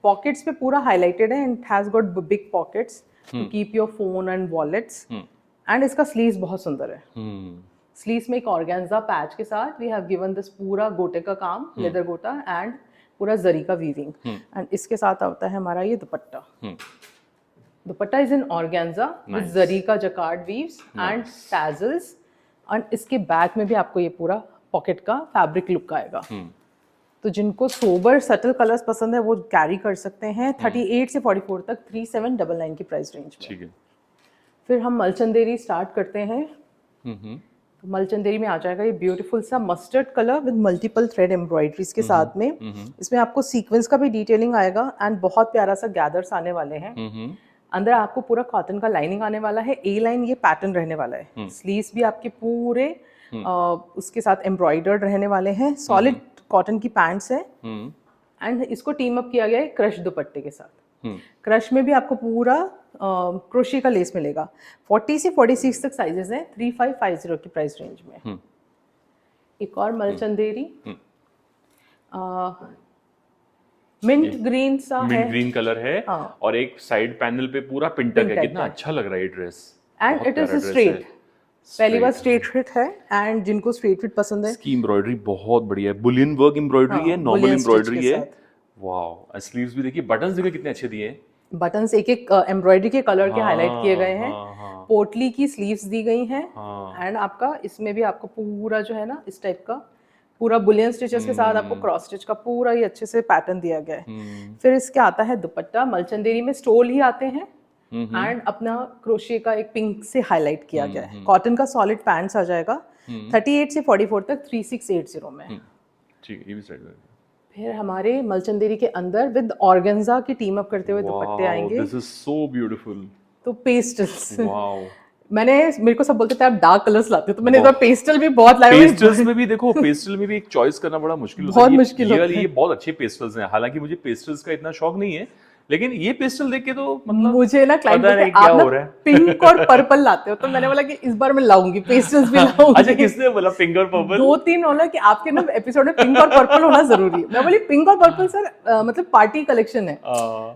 पॉकेट्स पे पूरा हाईलाइटेड है, and has got big pockets to keep your phone and wallets, and इसका स्लीव्स बहुत सुंदर है। स्लीव्स में एक ऑर्गेन्जा पैच के साथ वी हैव गिवन दिस पूरा गोटे का काम, लेदर गोटा एंड पूरा जरी का वीविंग, एंड इसके साथ आता है हमारा ये dupatta. Dupatta is in organza with zari का jacquard weaves and tassels, and इसके बैक में भी आपको ये पूरा पॉकेट का फैब्रिक लुक आएगा। तो जिनको सोबर सटल कलर्स पसंद है वो कैरी कर सकते हैं। 38 से 44 तक 3799 की प्राइस रेंज में। ठीक है। फिर हम मलचंदेरी स्टार्ट करते हैं। तो मलचंदेरी में आ जाएगा ये ब्यूटीफुल सा mustard colour with multiple thread embroideries के साथ में। इसमें आपको सीक्वेंस का भी डिटेलिंग आएगा एंड बहुत प्यारा सा गैदर्स आने वाले हैं। अंदर आपको पूरा कॉटन का लाइनिंग आने वाला है, ए लाइन ये पैटर्न रहने वाला है। स्लीव्स भी आपके पूरे उसके साथ एम्ब्रॉयडर्ड रहने वाले हैं। सॉलिड कॉटन की पैंट्स है एंड इसको टीम अप किया गया है क्रश दुपट्टे के साथ। क्रश में भी आपको पूरा क्रोशे का लेस मिलेगा। 40 से 46 तक साइजेस हैं 3550 की प्राइस रेंज में। एक और मलचंदेरी मिंट ग्रीन सा है, मिंट ग्रीन कलर है और एक साइड पैनल पे पूरा पिंटक है। कितना अच्छा लग रहा है ये dress, and it is straight. पहली बार स्ट्रेट फिट है एंड जिनको स्ट्रेट फिट पसंद है। इसकी एम्ब्रॉयडरी बहुत बढ़िया है, बुलियन वर्क एम्ब्रॉयडरी है, नॉर्मल एम्ब्रॉयडरी है। वाओ, स्लीव्स भी देखिए, बटन्स देखिए कितने अच्छे दिए हैं। बटन्स एक एक एम्ब्रॉयडरी के कलर के हाईलाइट किए गए हैं। पोटली की स्लीव्स दी गई हैं एंड आपका इसमें भी आपको पूरा जो है ना इस टाइप का पूरा बुलियन स्टिचेस के साथ आपको क्रॉस स्टिच का पूरा ही अच्छे से पैटर्न दिया गया है। फिर इसके आता है दुपट्टा। मलचंदेरी में स्टोल ही आते हैं एंड अपना क्रोशे का एक पिंक से हाईलाइट किया गया है। कॉटन का सॉलिड पैंट्स आ जाएगा 38 से 44 तक 3680 में। ठीक है, ये भी साइड में। फिर हमारे मलचंदेरी के अंदर विद ऑर्गेन्जा की टीम अप करते हुए दुपट्टे आएंगे। This is so beautiful. तो पेस्टल्स, वाओ, मेरे को सब बोलते थे आप डार्क कलर्स लाते हो, तो मैंने इधर पेस्टल भी बहुत लाए। पेस्टल्स में भी देखो, पेस्टल में भी एक चॉइस करना बड़ा मुश्किल होता है। बहुत मुश्किल होता है। ये बहुत अच्छे पेस्टल्स हैं। हालांकि मुझे पेस्टल्स का इतना शौक नहीं है, लेकिन ये पेस्टल देख के तो मतलब मुझे ना क्लाइंट पता नहीं आप क्या ना हो रहा है। पिंक और पर्पल लाते हो, तो मैंने बोला कि इस बार मैं लाऊंगी पेस्टल्स भी लाऊंगी। अच्छा, किसने बोला पिंक और पर्पल? 2-3 बोला कि आपके ना एपिसोड में पिंक और पर्पल होना जरूरी है। मैं बोली पिंक और पर्पल सर मतलब पार्टी कलेक्शन है।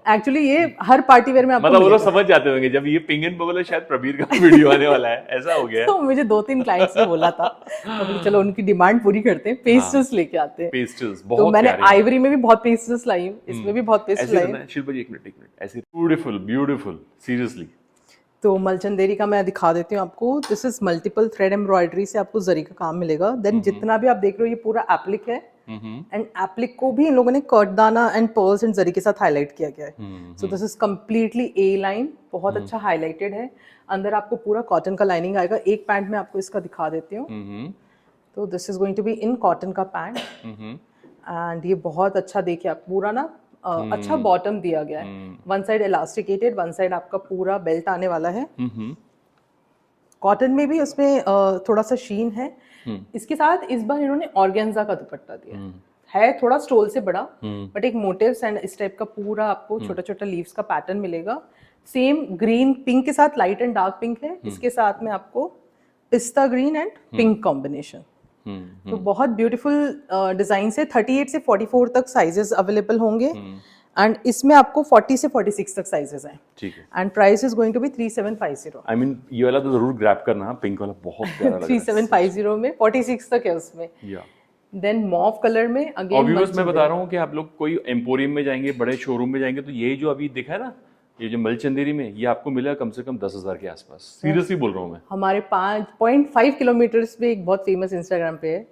एक्चुअली ये हर पार्टी वेयर में आपको मतलब वो लोग समझ जाते होंगे जब ये पिंक एंड पर्पल है, शायद प्रबीर का वीडियो आने वाला है, ऐसा हो गया। तो मुझे 2-3 क्लाइंट्स ने बोला था, तो चलो उनकी डिमांड पूरी करते हैं, पेस्टल्स लेके आते हैं। पेस्टल्स तो बहुत मैंने आइवरी में भी बहुत पेस्टल्स लाई हूँ, इसमें भी बहुत पेस्टल लाई हूँ। शिल्पा जी एक मिनट ऐसे ब्यूटीफुल सीरियसली। तो मलचंदेरी का मैं दिखा देती हूँ आपको। This is multiple thread embroidery से आपको जरी का काम मिलेगा। देन जितना भी आप देख रहे हो ये पूरा एप्लिक है एंड एप्लिक को भी इन लोगों ने कर्टदाना एंड पर्ल्स एंड जरी के साथ हाईलाइट किया गया है। So this is completely A line, बहुत अच्छा हाईलाइटेड है। अंदर आपको पूरा कॉटन का लाइनिंग आएगा। एक पैंट में आपको इसका दिखा देती हूँ। तो this is going to be in cotton का पैंट एंड ये बहुत अच्छा देखिए आप पूरा ना अच्छा बॉटम दिया गया है। One side elasticated, one side आपका पूरा बेल्ट आने वाला है। कॉटन में भी उसमें थोड़ा सा शीन है। इसके साथ इस बार इन्होंने ऑर्गेन्जा का दुपट्टा दिया है थोड़ा स्टोल से बड़ा, बट एक मोटिव्स एंड इस टाइप का पूरा आपको छोटा छोटा लीव्स का पैटर्न मिलेगा। सेम ग्रीन पिंक के साथ लाइट एंड डार्क पिंक है। इसके साथ में आपको पिस्ता ग्रीन एंड पिंक कॉम्बिनेशन। तो बहुत ब्यूटीफुल डिजाइन है। 38 से 44 तक साइजेस अवेलेबल होंगे एंड इसमें आपको 40 से 46 तक साइजेस हैं। ठीक है। And price is going to be 3750। I mean ये वाला तो जरूर ग्रैब करना, पिंक वाला बहुत प्यारा लग रहा है। 3750 में 46 तक है उसमें। देन मॉव कलर में अगेन और व्यूअर्स मैं बता रहा हूँ कि आप लोग कोई एम्पोरियम में जाएंगे, बड़े शोरूम में जाएंगे, तो ये जो अभी दिखा है ना, ये जो मलचंदेरी में, ये आपको मिला कम से कम 10,000 के आसपास। सीरियसली बोल रहा हूँ मैं। हमारे 5.5 किलोमीटर पे एक बहुत फेमस इंस्टाग्राम पे है,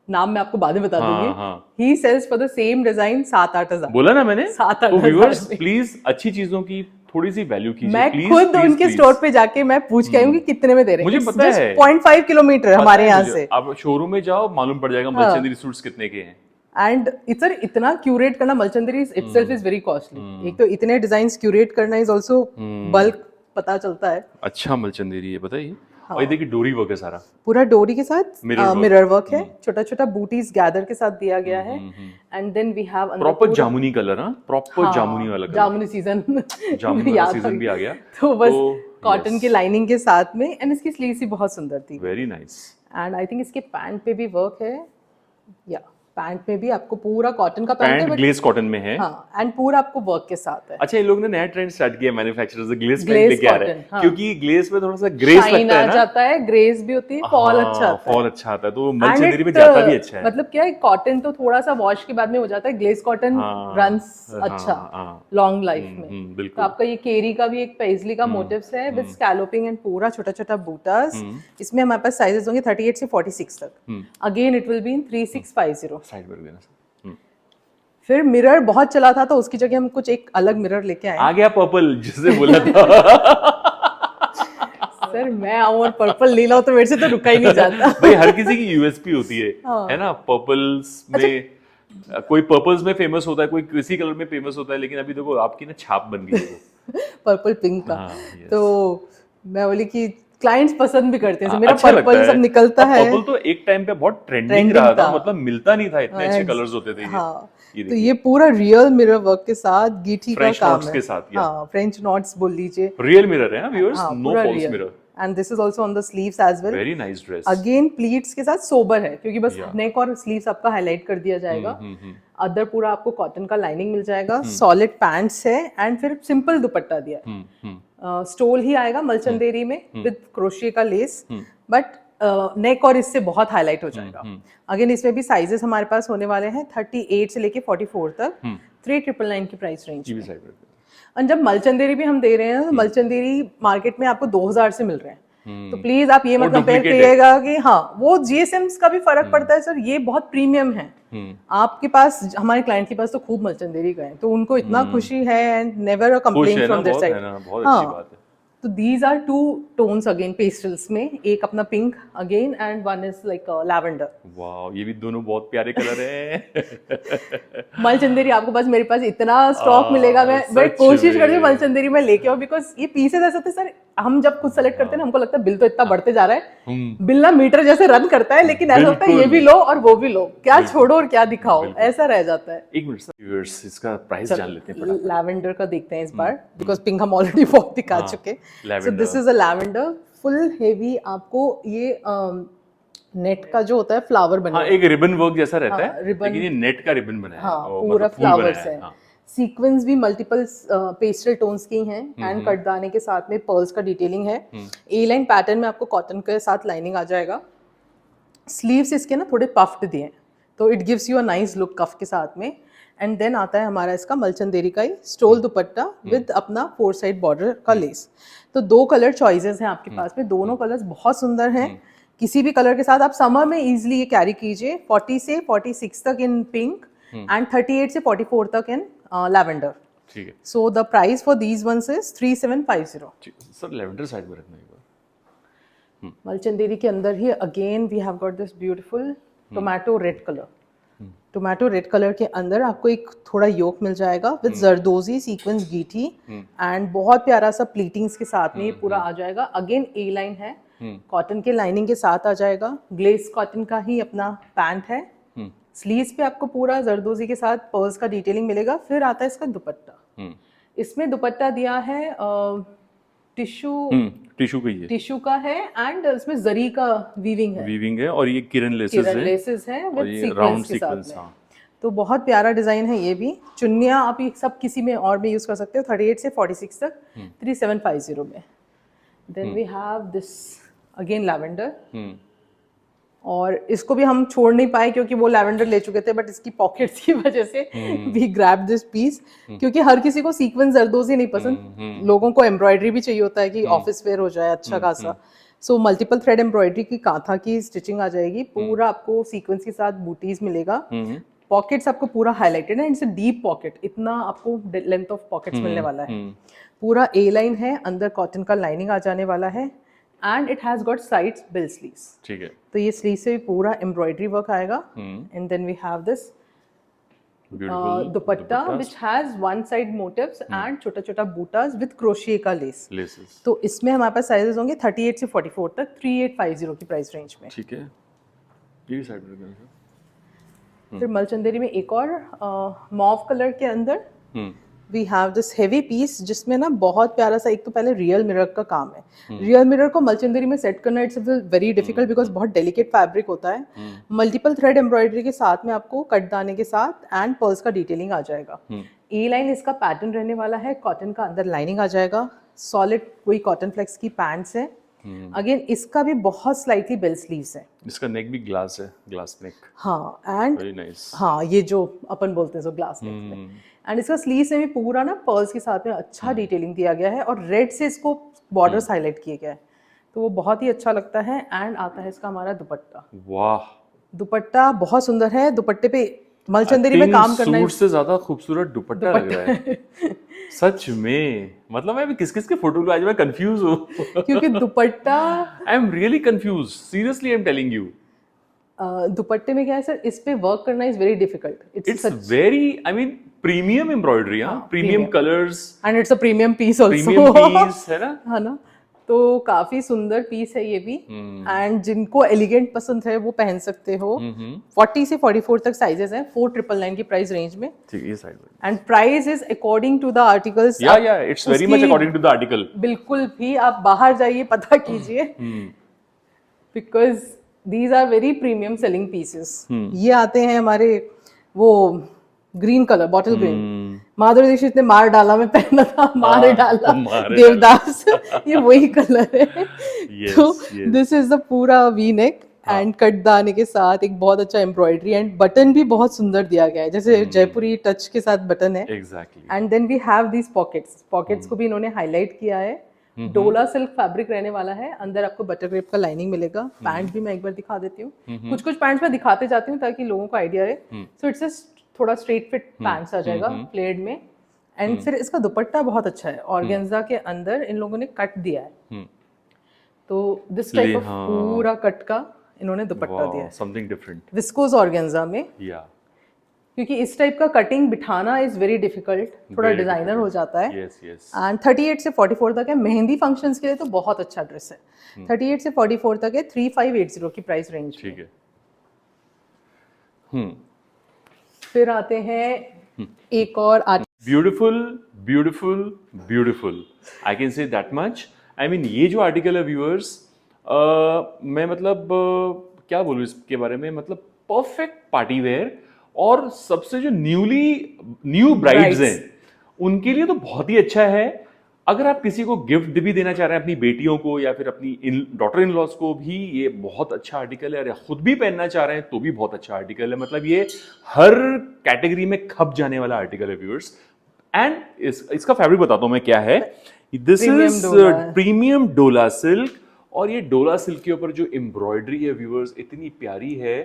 नाम मैं आपको बाद में बता दूंगी। He sells for the same design 7-8 हजार। बोला ना मैंने। 7-8 तो व्यूअर्स प्लीज अच्छी चीजों की थोड़ी सी वैल्यू कीजिए। मैं खुद उनके स्टोर पे जाके मैं पूछ के आई हूँ कि कितने में दे रहे हैं। मुझे पता है 0.5 किलोमीटर हमारे यहाँ से। आप शोरूम में जाओ, मालूम पड़ जाएगा मलचंदेरी सूट्स कितने के हैं। एंड सर इतना क्यूरेट करना मलचंदेरी इटसेल्फ इज वेरी कॉस्टली। एक तो इतने डिजाइन्स क्यूरेट करना इज आल्सो बल्क, पता चलता है। अच्छा मलचंदेरी है, बताइए। और ये देखिए डोरी वर्क है सारा, पूरा डोरी के साथ Mirror मिरर वर्क है, छोटा छोटा बूटीज गैदर के साथ दिया गया है। And then we have proper jamuni colour, हाँ प्रॉपर जामुनी वाला कलर, जामुनी सीजन जामुनी वाला सीजन भी आ गया। तो बस तो कॉटन की लाइनिंग के साथ में, एंड इसकी स्लीव्स भी बहुत सुंदर थी। Very nice. And I think इसके पैंट पे भी वर्क है, या पैंट में भी आपको पूरा कॉटन का पैंट है, पैंट बट ग्लेज कॉटन में है। हाँ, एंड पूरा आपको वर्क के साथ है। अच्छा, ये लोग ने नया ट्रेंड स्टार्ट किया मैन्युफैक्चरर्स, ग्लेज पैंट Glaze लेके आ रहे हैं, cotton, हाँ। क्योंकि ग्लेज में थोड़ा सा ग्रेस शाइन लगता आ है ना, जाता है, ग्रेस भी होती है, फॉल अच्छा आता है। फॉल अच्छा आता है, तो And मलचंदेरी में it, जाता भी अच्छा है। मतलब क्या है, कॉटन तो थोड़ा सा वॉश के बाद में हो जाता है, ग्लेज कॉटन हाँ, रन्स हाँ, अच्छा हाँ। लॉन्ग लाइफ में। तो बिल्कुल। आपका ये केरी का भी एक पेजली का मोटिव्स है विद स्कैलोपिंग एंड पूरा छोटा छोटा बूटास। इसमें हमारे पास साइजेस होंगे 38 से 46 तक। Again it will be in 3650। Side पर देना। फिर मिरर बहुत चला था, तो उसकी जगह हम कुछ एक अलग मिरर लेके आए। आ गया पर्पल, जिसे बोला था। सर मैं आऊं और पर्पल ले लाऊं तो मेरे से तो रुका ही नहीं जाता। भाई हर किसी की यूएसपी होती हाँ। है ना, पर्पल्स में कोई पर्पल्स में फेमस होता है, कोई किसी कलर में फेमस होता है, लेकिन अभी देखो आपकी ना छाप बन गई है वो। पर्पल पिंक का। हाँ, yes। तो मैं बोली कि क्लाइंट्स पसंद भी करते हैं, हाँ, मेरा अच्छा लगता पर्पल है। सब निकलता है। पर्पल तो एक टाइम पे बहुत ट्रेंडिंग Trending रहा था, था। मतलब मिलता नहीं था, इतने अच्छे Ex- कलर्स होते थे ये। हाँ, ये तो देखिए, ये पूरा रियल मिरर वर्क के साथ गीठी का French काम knots है। के साथ, या। हाँ, फ्रेंच नॉट्स बोल लीजिए। रियल मिरर है ना व्यूअर्स, हाँ, नो पूरा false real. Mirror. And this is also on the sleeves as well. Very nice dress. Again pleats के साथ सोबर है, क्योंकि बस Yeah. नेक और स्लीव्स आपका हाईलाइट कर दिया जाएगा। अदर पूरा आपको कॉटन का लाइनिंग मिल जाएगा, हम्म। सॉलिड पैंट्स है, एंड फिर सिंपल दुपट्टा दिया है। स्टोल ही आएगा मलचंदेरी में विद क्रोशिया का लेस, बट नेक और इससे बहुत हाईलाइट हो जाएगा। अगेन इसमें भी साइजेस हमारे पास होने वाले हैं 38 से लेके 44 तक, 3999 की प्राइस रेंज ये भी में। साइड पर। और जब मलचंदेरी भी हम दे रहे हैं, तो मलचंदेरी मार्केट में आपको 2000 से मिल रहे हैं। तो प्लीज आप ये वो मत कंपेयर duplicate है। करिएगा कि हाँ वो जीएसएम्स का भी फर्क पड़ता है सर, ये बहुत प्रीमियम है। आपके पास, हमारे क्लाइंट के पास तो खूब मलचंदेरी गए, तो उनको इतना खुशी है, एंड नेवर अ खुश कंप्लेंट है ना, फ्रॉम देयर बहुत साइड। है ना, बहुत अच्छी बात है। तो these are 2 tones again pastels में, एक अपना pink again and one is like lavender. Wow, ये भी दोनों बहुत प्यारे कलर हैं। मलचंदेरी आपको बस, मेरे पास इतना स्टॉक मिलेगा, मैं सच कोशिश करती हूँ में। मलचंदेरी में लेके आओ, बिकॉज ये पीसेस ऐसे होते हैं सर, हम जब खुद सेलेक्ट करते हैं ना, हमको लगता है बिल तो इतना बढ़ते जा रहा है, बिल ना मीटर जैसे रन करता है, लेकिन ऐसा होता है ये भी लो और वो भी लो, क्या छोड़ो और क्या दिखाओ, ऐसा रह जाता है। एक मिनट व्यूअर्स, इसका प्राइस जान लेते हैं फटाफट। लैवेंडर का देखते हैं इस बार, बिकॉज पिंक हम ऑलरेडी बहुत दिखा चुके। सो lavender। This is a lavender full heavy, आपको ये नेट का जो होता है फ्लावर बना हाँ, एक रिबन वर्क जैसा रहता हाँ, है, ribbon- लेकिन ये नेट का रिबन बना है। हाँ, और पूरा मतलब फूल बनाया फ्लावर्स है। हाँ। सीक्वेंस भी मल्टीपल पेस्टल टोन्स की हैं, एंड कटदाने के साथ में पर्ल्स का डिटेलिंग है। ए लाइन पैटर्न में आपको कॉटन के साथ लाइनिंग आ जाएगा। स्लीव्स इसके ना थोड़े पफ्ड दिए हैं, तो it gives you a nice look cuff के साथ में। एंड देन आता है हमारा इसका मलचंदेरी का ही स्टोल दुपट्टा विद अपना 4 साइड बॉर्डर का लेस। तो 2 कलर चॉइसेस हैं आपके पास में, दोनों कलर्स बहुत सुंदर हैं। किसी भी कलर के साथ आप समर में इजीली ये कैरी कीजिए। 40 से 46 तक इन पिंक एंड 38 से 44 तक इन लैवेंडर। ठीक है। So the price for these ones is 3750। Sir lavender side में रखना एक बार। मलचंदेरी के अंदर ही again we have got this beautiful tomato red colour. Tomato red colour के अंदर आपको एक थोड़ा योक मिल जाएगा विद जरदोजी सीक्वेंस गीठी, एंड बहुत प्यारा सा प्लीटिंग्स के साथ में ये पूरा आ जाएगा। अगेन ए लाइन है, कॉटन के लाइनिंग के साथ आ जाएगा। ग्लेस कॉटन का ही अपना पैंट है। स्लीव्स पे आपको पूरा जरदोजी के साथ पर्ल्स का डिटेलिंग मिलेगा। फिर आता है इसका दुपट्टा। इसमें दुपट्टा दिया है टिश्यू का ही है, टिश्यू का है, एंड इसमें जरी का वीविंग है, वीविंग है, और ये किरण लेसेस है, लेसेस है और विद ये सीक्वेंस राउंड के साथ सीक्वेंस। में। हाँ, तो बहुत प्यारा डिजाइन है ये भी। चुन्नियाँ आप ये सब किसी में और में यूज कर सकते हो, 38 से 46 तक 3750 में। Then we have this again lavender, और इसको भी हम छोड़ नहीं पाए क्योंकि वो लैवेंडर ले चुके थे, बट इसकी पॉकेट्स की वजह से वी ग्रैब दिस पीस, क्योंकि हर किसी को सीक्वेंस जरदोजी नहीं पसंद, लोगों को एम्ब्रॉयडरी भी चाहिए होता है कि ऑफिस वेयर हो जाए अच्छा खासा। सो मल्टीपल थ्रेड एम्ब्रॉयडरी की कांथा की स्टिचिंग आ जाएगी, पूरा आपको सीक्वेंस के साथ बूटीज मिलेगा। पॉकेट्स आपको पूरा हाईलाइटेड है, इट्स अ डीप पॉकेट, इतना आपको लेंथ ऑफ पॉकेट्स मिलने वाला है। पूरा ए लाइन है, अंदर कॉटन का लाइनिंग आ जाने वाला है, and it has got sides bell sleeves. ठीक है। तो ये स्लीव से भी पूरा एम्ब्रॉयडरी वर्क आएगा। And then we have this Beautiful dupatta which has one side motifs and छोटा छोटा बूटास with crochet का लेस। laces. तो इसमें हमारे पास साइजेस होंगे 38 से 44 तक, 3850 की प्राइस रेंज में। ठीक है, ये भी साइड में रखना है। फिर मलचंदेरी में एक और मॉव कलर के अंदर we have this heavy piece, जिसमें ना बहुत प्यारा सा, एक तो पहले रियल मिरर का काम है। रियल मिरर को मलचंदेरी में सेट करना इट्स वेरी डिफिकल्ट बिकॉज बहुत डेलिकेट फैब्रिक होता है। मल्टीपल थ्रेड एम्ब्रॉयडरी के साथ में आपको कट दाने के साथ एंड पर्ल्स का डिटेलिंग आ जाएगा। ए लाइन इसका पैटर्न रहने वाला है, कॉटन का अंदर लाइनिंग आ जाएगा, सॉलिड कोई कॉटन फ्लेक्स की पैंट्स है। अगेन इसका भी बहुत स्लाइटली बेल स्लीव्स है। इसका नेक भी ग्लास है, ग्लास नेक। हाँ एंड वेरी नाइस। हाँ, ये जो अपन बोलते हैं सो ग्लास नेक में। एंड इसका स्लीव्स में भी पूरा ना पर्ल्स के साथ में अच्छा डिटेलिंग दिया गया है और रेड से इसको बॉर्डर्स हाईलाइट किए गए हैं, तो वो बहुत ही अच्छा लगता है। एंड आता है इसका हमारा दुपट्टा। वाह, दुपट्टा बहुत सुंदर है। दुपट्टे पे मलचंदेरी में काम करना सूट से ज्यादा खूबसूरत दुपट्टा लग रहा है सच में। मतलब मैं भी किस किस के फोटो आज मैं कंफ्यूज हूँ क्योंकि dupatta I am really confuse, seriously I am telling you. दुपट्टे में क्या है सर, इस पे वर्क करना is very difficult. It's very, I mean premium embroidery, premium colours and it's a premium piece also, premium piece है ना। तो काफी सुंदर पीस है ये भी। एंड जिनको एलिगेंट पसंद है वो पहन सकते हो। 40 से 44 तक साइजेस हैं, 4999 की प्राइस रेंज में। ठीक है, ये साइड में। And price is according to the articles. या it's very much according to the article. बिल्कुल भी आप बाहर जाइए, पता कीजिए, because these are very premium selling pieces. ये आते हैं हमारे वो green colour, bottle green. Madhuri Dixit ने मार डाला में पहना था, मार डाला देवदास ये वही कलर है। तो दिस इज द पूरा वी नेक एंड कट दाने के साथ एक बहुत अच्छा एम्ब्रॉयडरी एंड बटन भी बहुत सुंदर दिया गया है, जैसे जयपुरी टच के साथ बटन है। Exactly. And then we have these pockets को भी इन्होंने हाईलाइट किया है। डोला सिल्क फैब्रिक रहने वाला है, अंदर आपको बटर क्रेप का लाइनिंग मिलेगा। पैंट भी मैं एक बार दिखा देती हूँ, कुछ कुछ पैंट्स मैं दिखाते जाती हूँ ताकि लोगों को आइडिया रहे। सो इट्स थोड़ा स्ट्रेट फिट पैंट्स आ जाएगा फ्लेयर्ड में। एंड फिर इसका दुपट्टा बहुत अच्छा है, ऑर्गेन्जा के अंदर इन लोगों ने कट दिया है। तो दिस टाइप ऑफ पूरा कट का इन्होंने दुपट्टा दिया है, समथिंग डिफरेंट, विस्कोस ऑर्गेन्जा में। क्योंकि इस टाइप का कटिंग बिठाना इज वेरी डिफिकल्ट, थोड़ा डिजाइनर हो जाता है। एंड 38 से 44 तक है। मेहंदी फंक्शंस के लिए तो बहुत अच्छा ड्रेस है। 38 से 44 तक है, 3580 की प्राइस रेंज। ठीक है। फिर आते हैं एक और beautiful beautiful beautiful, I can say that much. I mean ये जो आर्टिकल है व्यूअर्स, मैं मतलब क्या बोलूँ इसके बारे में, मतलब परफेक्ट पार्टी वेयर। और सबसे जो न्यू ब्राइड्स हैं उनके लिए तो बहुत ही अच्छा है। अगर आप किसी को गिफ्ट भी देना चाह रहे हैं, अपनी बेटियों को या फिर अपनी डॉटर इन लॉज को भी, ये बहुत अच्छा आर्टिकल है। और खुद भी पहनना चाह रहे हैं तो भी बहुत अच्छा आर्टिकल है। मतलब ये हर कैटेगरी में खप जाने वाला आर्टिकल है व्यूअर्स। एंड इसका फैब्रिक बताता हूं मैं क्या है। दिस इज प्रीमियम डोला सिल्क। और ये डोला सिल्क के ऊपर जो एम्ब्रॉयडरी है व्यूअर्स, इतनी प्यारी है।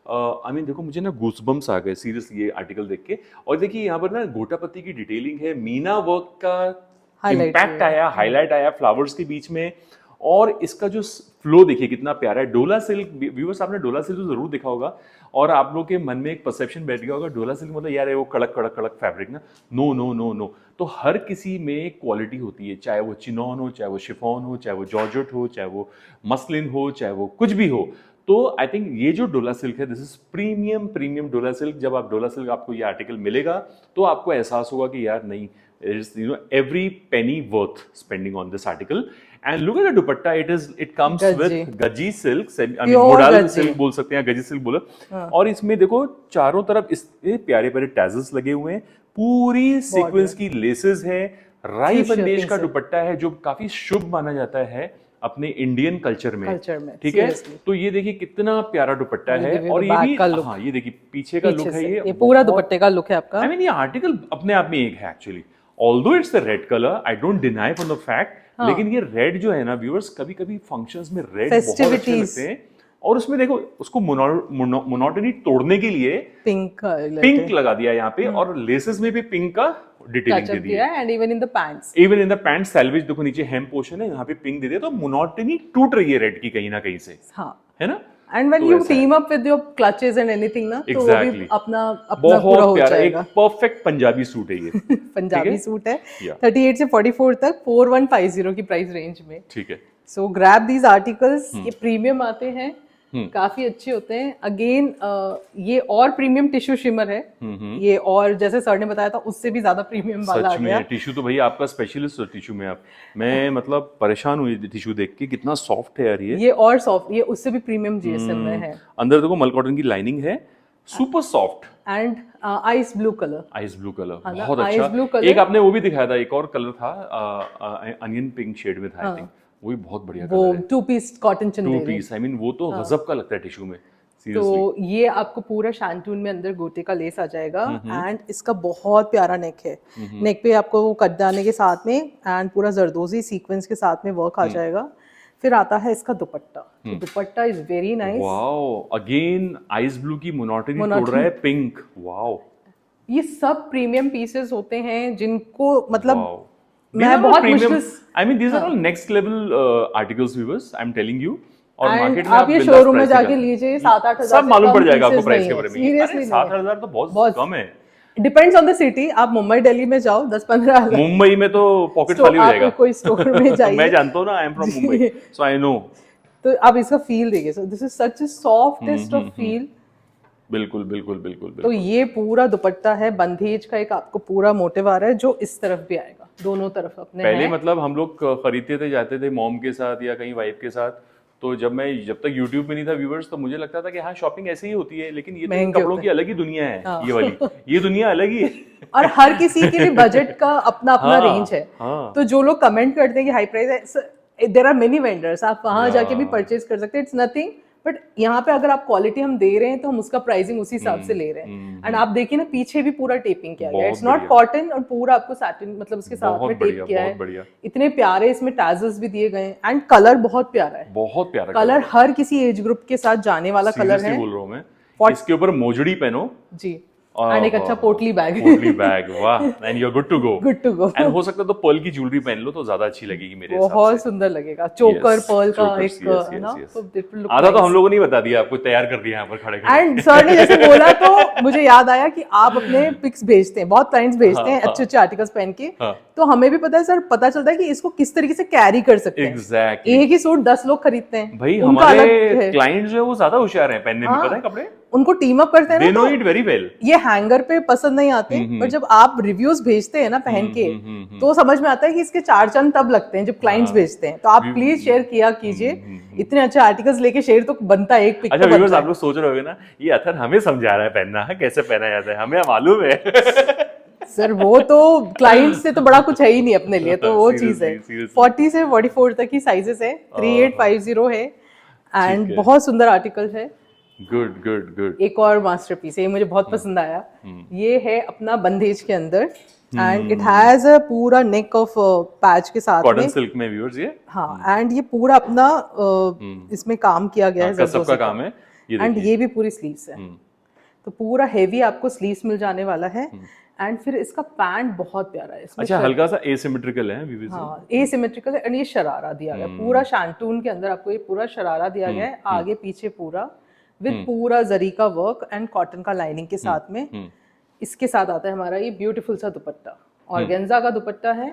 आई मीन देखो, मुझे ना गूसबम्स आ गए सीरियसली ये आर्टिकल देख के। और देखिए यहाँ पर ना गोटापत्ती की डिटेलिंग है, मीना वर्क का इम्पैक्ट आया, हाईलाइट आया फ्लावर्स के बीच में। और इसका जो फ्लो देखिए कितना प्यारा है। डोला सिल्क व्यूअर्स, आपने डोला सिल्क तो जरूर देखा होगा और आप लोग के मन में एक परसेप्शन बैठ गया होगा, डोला सिल्क मतलब यार है वो कड़क कड़क कड़क फैब्रिक ना। नो नो नो नो, तो हर किसी में क्वालिटी होती है, चाहे वो चिनॉन हो, चाहे वो शिफॉन हो, चाहे वो जॉर्जेट हो, चाहे वो मसलिन हो, चाहे वो कुछ भी हो। तो आई थिंक ये जो डोला सिल्क है, दिस इज प्रीमियम डोला सिल्क। जब आप डोला सिल्क आपको ये आर्टिकल मिलेगा तो आपको एहसास होगा कि यार नहीं, every penny worth spending on this article. And look at the dupatta, it comes with Gaji silk, I mean modal silk बोल सकते हैं, गजी सिल्क बोलो। और इसमें देखो चारों तरफ इस प्यारे प्यारे टैजल्स लगे हुए हैं, पूरी सीक्वेंस की लेसेस है। राई बंदेश का दुपट्टा है जो काफी शुभ माना जाता है अपने इंडियन कल्चर में, ठीक है। तो ये देखिए कितना प्यारा दुपट्टा है। और ये भी हाँ, ये देखिए पीछे का लुक है, ये पूरा दुपट्टे का लुक है आपका। आई मीन ये आर्टिकल अपने आप में एक है actually. Although it's the red colour, I don't deny from the fact, लेकिन ये रेड जो है ना व्यूअर्स, कभी कभी फंक्शंस में रेड बहुत अच्छे लगते हैं। और उसमें देखो उसको मोनोटनी तोड़ने के लिए पिंक लगा दिया यहाँ पे, और लेसेस में भी पिंक का डिटेलिंग दे दिया। And even in the pants salvage देखो नीचे हेम पोर्शन है, यहाँ पे पिंक दे दिया, तो मोनोटनी टूट रही है रेड की कहीं ना कहीं से, हाँ, है ना। एंड व्हेन तो यू ऐसा है। Team up with your clutches and anything ना, तो वो Exactly. भी अपना पूरा बहुत हो प्यारा, एक जाएगा। परफेक्ट पंजाबी सूट है ये। पंजाबी है? सूट है, Yeah. 38 से 44 तक 4150 की प्राइस रेंज में। ठीक है। सो ग्रैब दीज आर्टिकल्स, ये प्रीमियम आते हैं, काफी अच्छे होते हैं। अगेन ये और प्रीमियम टिश्यू शिमर है, ये और जैसे सर ने बताया था उससे भी ज्यादा प्रीमियम वाला आ सच गया। में टिश्यू तो भाई आपका स्पेशलिस्ट हो टिश्यू में आप। मैं मतलब परेशान हुई टिश्यू देख के, कितना सॉफ्ट है यार ये। ये और सॉफ्ट, ये उससे भी प्रीमियम जीएसएम में है। अंदर देखो मल कॉटन की लाइनिंग है, super soft. And ice blue colour, ice blue colour, हाँ ना, बहुत आइस अच्छा। Blue colour. एक आपने वो भी दिखाया था, एक और कलर था अनियन पिंक शेड में था आई थिंक, वो भी बहुत बढ़िया वो कलर है। 2 piece cotton two Chanderi. Piece, I mean वो तो गजब का लगता है टिश्यू में, तो सीरियसली। ये आपको पूरा शैंटून में अंदर गोटे का लेस आ जाएगा एंड इसका बहुत प्यारा नेक है। नेक पे आपको वो कटदाने के साथ में एंड पूरा जरदोजी सीक्वेंस के साथ में वर्क आ जाएगा। फिर आता है इसका दुपट्टा, तो दुपट्टा is very nice. Wow, again ice blue की मोनोटनी तोड़ रहा है पिंक। वाओ, ये सब प्रीमियम पीसेस होते हैं जिनको मतलब वाओ। मैं बहुत मुश्किल, I mean these are all next level articles viewers, I am telling you. और And मार्केट में आप ये बिंदास शोरूम में price जाके निकाल- लीजिए, 7-8 हजार सब से मालूम कम पड़ जाएगा आपको pieces प्राइस नहीं के है। बारे में। Seriously अरे नहीं 7,000 तो बहुत कम है। Depends on the city. आप मुंबई दिल्ली में जाओ 10-15 हजार, मुंबई में तो पॉकेट तो खाली हो आप जाएगा। कोई स्टोर में जाइए। मैं जानता हूँ ना, I am from Mumbai, so I know. तो आप इसका फील देखिए, so this is such a softest of feel. बिल्कुल बिल्कुल बिल्कुल तो बिल्कुल। ये पूरा दुपट्टा है, बंधेज का एक आपको पूरा मोटिव आ रहा है जो इस तरफ भी आएगा, दोनों तरफ अपने पहले हैं। मतलब हम लोग खरीदते थे, जाते थे मॉम के साथ या कहीं वाइफ के साथ, तो जब तक यूट्यूब पे नहीं था व्यूअर्स, तो मुझे लगता था कि हाँ शॉपिंग ऐसे ही होती है, लेकिन ये तो महंगे कपड़ों होते की अलग ही दुनिया है। ये वाली, ये दुनिया अलग ही है। और हर किसी के लिए बजट का अपना अपना हाँ, रेंज है। हाँ। तो जो लोग कमेंट करते हैं कि हाई प्राइस है, देयर आर मेनी वेंडर्स, आप वहां जाके भी परचेज कर सकते हैं, इट्स नथिंग। बट यहाँ पे अगर आप क्वालिटी हम दे रहे हैं तो हम उसका प्राइसिंग उसी हिसाब से ले रहे हैं। एंड आप देखिए ना, पीछे भी पूरा टेपिंग किया गया है, इट्स नॉट कॉटन, और पूरा आपको सैटिन मतलब उसके साथ में टेप किया है। बहुत बढ़िया, इतने प्यारे इसमें टैजल्स भी दिए गए हैं एंड कलर बहुत प्यारा है। बहुत प्यारा कलर हर किसी एज ग्रुप के साथ जाने वाला कलर है। बोल रहा हूँ मैं। इसके ऊपर मोजड़ी पहनो जी, एंड एक अच्छा पोटली बैग। पोटली बैग, वाह, and you are good to go. Good to go. And हो सकता है तो पर्ल की ज्वेलरी पहन लो तो ज्यादा अच्छी लगेगी मेरे हिसाब से। बहुत सुंदर लगेगा, चोकर पर्ल का chokers, एक yes, है ना, yes. तो it will look आधा तो nice. हम लोगों ने ही बता दिया, आपको तैयार कर दिया यहाँ पर खड़े खड़े। एंड सर ने जैसे बोला तो मुझे याद आया कि आप अपने पिक्स भेजते हैं, बहुत क्लाइंट्स भेजते हैं अच्छे अच्छे आर्टिकल्स पहन के, तो हमें भी पता है सर, पता चलता है कि इसको किस तरीके से कैरी कर सकते हैं। एग्जैक्टली। एक ही सूट 10 लोग खरीदते हैं भाई उनका अलग हमारे है। क्लाइंट्स जो है वो ज्यादा होशियार हैं पहनने में, पता है कपड़े, उनको टीम अप करते हैं दे ना, नो तो इट वेरी वेल। ये हैंगर पे पसंद नहीं आते, पर जब आप रिव्यूज भेजते हैं ना पहन के, तो समझ में आता है कि इसके 4 चंद तब लगते हैं जब क्लाइंट्स भेजते हैं। तो आप प्लीज शेयर किया कीजिए, इतने अच्छे आर्टिकल्स लेके शेयर तो बनता है, एक पिक अच्छा तो व्यूअर्स, बनता आप है। लोग सोच रहे होगे ना, ये अथर हमें समझा रहा है पहनना है, कैसे पहना जाता है, हमें मालूम है। सर वो तो क्लाइंट से तो बड़ा कुछ है ही नहीं अपने लिए, तो वो चीज है। Seriously. 40 से 44 तक की साइजेस है, 3850 है एंड बहुत सुंदर आर्टिकल है। Good good good. एक और मास्टरपीस है, ये मुझे बहुत पसंद आया। ये है अपना बंदेज के अंदर एंड इट हैज अ पूरा नेक ऑफ पैच के साथ कॉटन में। सिल्क में व्यूअर्स ये, हाँ, एंड ये पूरा अपना इसमें काम किया गया है, कसब का काम है ये एंड देखिए। ये भी पूरी स्लीव्स है, तो पूरा हेवी आपको स्लीव्स मिल जाने वाला है। एंड फिर इसका पैंट बहुत प्यारा है, इसमें अच्छा हल्का सा एसिमेट्रिकल है व्यूअर्स। हाँ एसिमेट्रिकल है, एंड ये शरारा दिया गया पूरा शैंटून के अंदर, आपको ये पूरा शरारा दिया गया है, आगे पीछे पूरा विद पूरा जरी का वर्क एंड कॉटन का लाइनिंग के साथ में। इसके साथ आता है हमारा ये ब्यूटीफुल सा दुपट्टा, ऑर्गेन्जा का दुपट्टा है,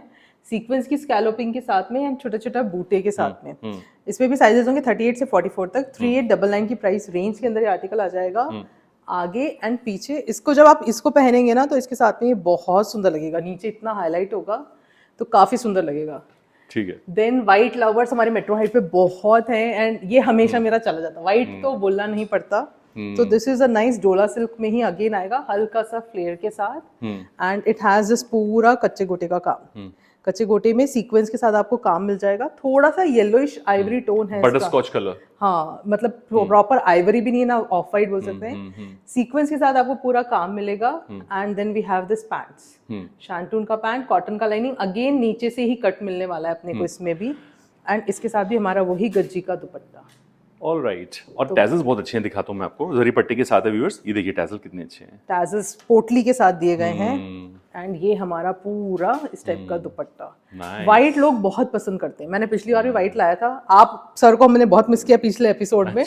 सीक्वेंस की स्कैलोपिंग के साथ में एंड छोटा छोटा बूटे के साथ में। इसमें भी साइजेस होंगे 38 से 44 तक। 3899 की प्राइस रेंज के अंदर ये आर्टिकल आ जाएगा। आगे एंड पीछे इसको जब आप इसको पहनेंगे ना, तो इसके साथ में ये बहुत सुंदर लगेगा, नीचे इतना हाईलाइट होगा तो काफी सुंदर लगेगा। ठीक है। देन व्हाइट लवर्स हमारे मेट्रो हाइट पे बहुत हैं एंड ये हमेशा मेरा चला जाता है, व्हाइट तो बोलना नहीं पड़ता। तो दिस इज अ नाइस डोला सिल्क में ही अगेन आएगा, हल्का सा फ्लेयर के साथ एंड इट हैज दिस पूरा कच्चे गोटे का काम। कच्चे गोटे में सीक्वेंस के साथ आपको काम मिल जाएगा, थोड़ा सा येलोइश आइवरी टोन है बटर इसका। स्कॉच कलर, हाँ मतलब प्रॉपर आइवरी भी नहीं है ना, ऑफ वाइट बोल सकते हैं। सीक्वेंस के साथ आपको पूरा काम मिलेगा and then we have this pants, shantoon का पैंट, कॉटन का लाइनिंग, अगेन नीचे से ही कट मिलने वाला है अपने को इसमें भी, एंड इसके साथ भी हमारा वही गज्जी का दुपट्टा। ऑलराइट। और टैजल्स बहुत अच्छे हैं, दिखाता हूँ मैं आपको, जरी पट्टी के साथ है व्यूअर्स, ये देखिए टैजल कितने अच्छे हैं। टैजल्स पोटली के साथ दिए गए हैं एंड ये हमारा पूरा इस टाइप का दुपट्टा। Nice. व्हाइट लोग बहुत पसंद करते हैं, मैंने पिछली बार भी व्हाइट लाया था, आप सर को मैंने बहुत मिस किया पिछले एपिसोड में।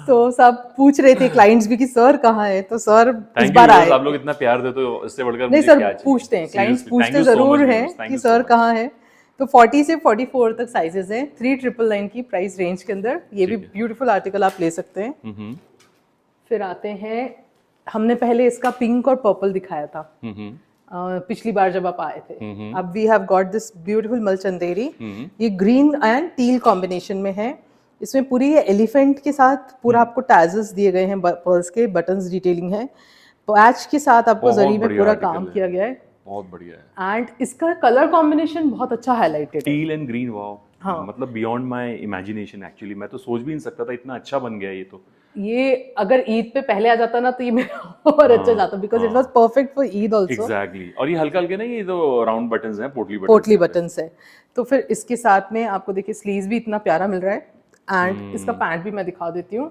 तो सब पूछ रहे थे क्लाइंट्स भी कि सर कहाँ है, तो सर इस बार आए। आप लोग इतना प्यार देते हो, इससे बढ़कर नहीं मुझे क्या सर चाहिए? पूछते हैं, क्लाइंट्स Seriously, thank पूछते you so जरूर much, हैं viewers. Thank कि you so सर much. कहाँ है। तो 40 से 44 तक साइजेस हैं 3999 की प्राइस रेंज के अंदर। ये भी ब्यूटीफुल आर्टिकल आप ले सकते हैं। फिर आते हैं, हमने पहले इसका पिंक और पर्पल दिखाया था पिछली बार जब आप आए थे। अब we have got this beautiful mulchanderi. ये ग्रीन एंड टील कॉम्बिनेशन में है। इसमें पूरी एलिफेंट के साथ पूरा आपको टैजल्स दिए गए हैं, पर्ल्स के बटन्स डिटेलिंग है, पैच के साथ आपको बहुत जरी में बढ़िया पूरा article काम है। किया गया है। बहुत बढ़िया है। एंड इसका कलर कॉम्बिनेशन बहुत अच्छा हाईलाइटेड है। Till and green, wow. हाँ। मतलब बियॉन्ड माय इमेजिनेशन एक्चुअली, मैं तो सोच भी नहीं सकता था इतना अच्छा बन गया ये तो। ये अगर ईद पे पहले आ जाता ना तो ये मेरा और अच्छा जाता, because it was perfect for Eid also. Exactly. और ये हल्का हल्के ना, ये तो राउंड बटन्स हैं, पोटली बटन्स है। तो फिर इसके साथ में आपको देखिए स्लीव्स भी इतना प्यारा मिल रहा है। एंड इसका पैंट भी मैं दिखा देती हूँ,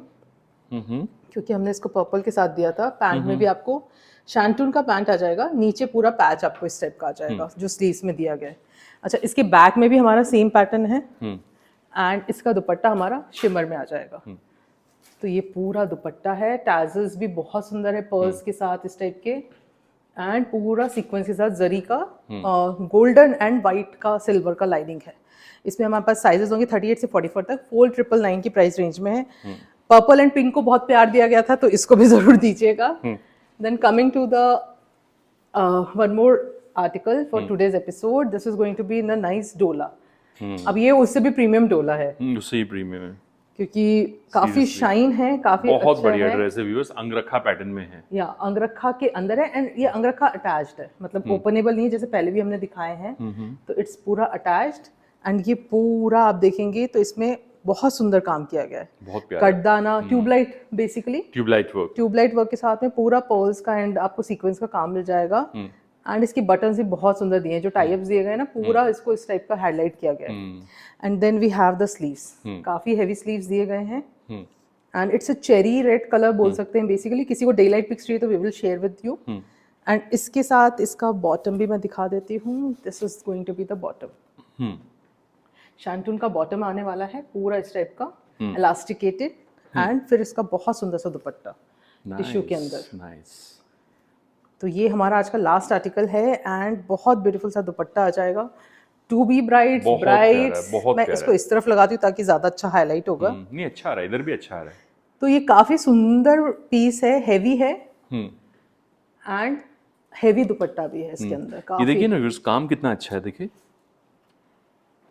क्योंकि हमने इसको पर्पल के साथ दिया था। पैंट में भी आपको शैंटून का पैंट आ जाएगा, नीचे पूरा पैच आपको इस टाइप का आ जाएगा जो स्लीव्स में दिया गया है। अच्छा, इसके बैक में भी हमारा सेम पैटर्न है एंड इसका दुपट्टा हमारा शिमर में आ जाएगा। तो ये पूरा दुपट्टा है, टैजल्स भी बहुत सुंदर है पर्ल्स के साथ इस टाइप के, एंड पूरा सीक्वेंस के साथ जरी का गोल्डन एंड वाइट का सिल्वर का लाइनिंग है। इसमें हमारे पास साइजेस होंगे 38 से 44 तक। 4999 की प्राइस रेंज में है। पर्पल एंड पिंक को बहुत प्यार दिया गया था, तो इसको भी जरूर दीजिएगा। Then coming to the one more article for today's episode, this is going to be in a nice डोला। अब ये उससे भी प्रीमियम डोला है, उससे ही प्रीमियम है, क्योंकि काफी शाइन है, काफी बहुत अच्छा बढ़िया है। ड्रेस है व्यूअर्स, अंगरखा पैटर्न में है। या अंगरखा के अंदर है एंड ये अंगरखा अटैच्ड है, मतलब ओपनेबल नहीं है जैसे पहले भी हमने दिखाए हैं। तो इट्स पूरा अटैच्ड एंड ये पूरा आप देखेंगे तो इसमें बहुत सुंदर काम किया गया है। बहुत प्यारा कटदाना, ट्यूबलाइट, बेसिकली ट्यूबलाइट वर्क के साथ में पूरा पर्ल्स का एंड आपको सीक्वेंस का काम मिल जाएगा। एंड इसकी बटन्स भी बहुत सुंदर दिए हैं, जो टाइप्स दिए गए हैं ना, पूरा इसको इस टाइप का हाईलाइट किया गया है। And then we have the sleeves, काफी हेवी स्लीव्स दिए गए हैं and it's a cherry red colour बोल सकते हैं बेसिकली। किसी को डे लाइट पिक्स चाहिए तो we will share with you. And इसके साथ इसका बॉटम भी मैं दिखा देती हूँ। This is going to be the bottom. Shantoon का बॉटम आने वाला है, पूरा इस टाइप का इलास्टिकेटेड एंड फिर इसका बहुत सुंदर सा दुपट्टा टिश्यू के अंदर। नाइस। तो ये हमारा आज का लास्ट आर्टिकल है एंड बहुत ब्यूटीफुल सा दुपट्टा आ जाएगा। टू बी ब्राइड्स, मैं इसको इस तरफ लगाती हूँ ताकि ज्यादा अच्छा हाईलाइट होगा। नहीं, अच्छा आ रहा है, इधर भी अच्छा आ रहा है। तो ये काफी सुंदर पीस है, हेवी है एंड हेवी दुपट्टा भी है इसके अंदर। ये काफी देखिए ना व्यूअर्स, काम कितना अच्छा है, देखिए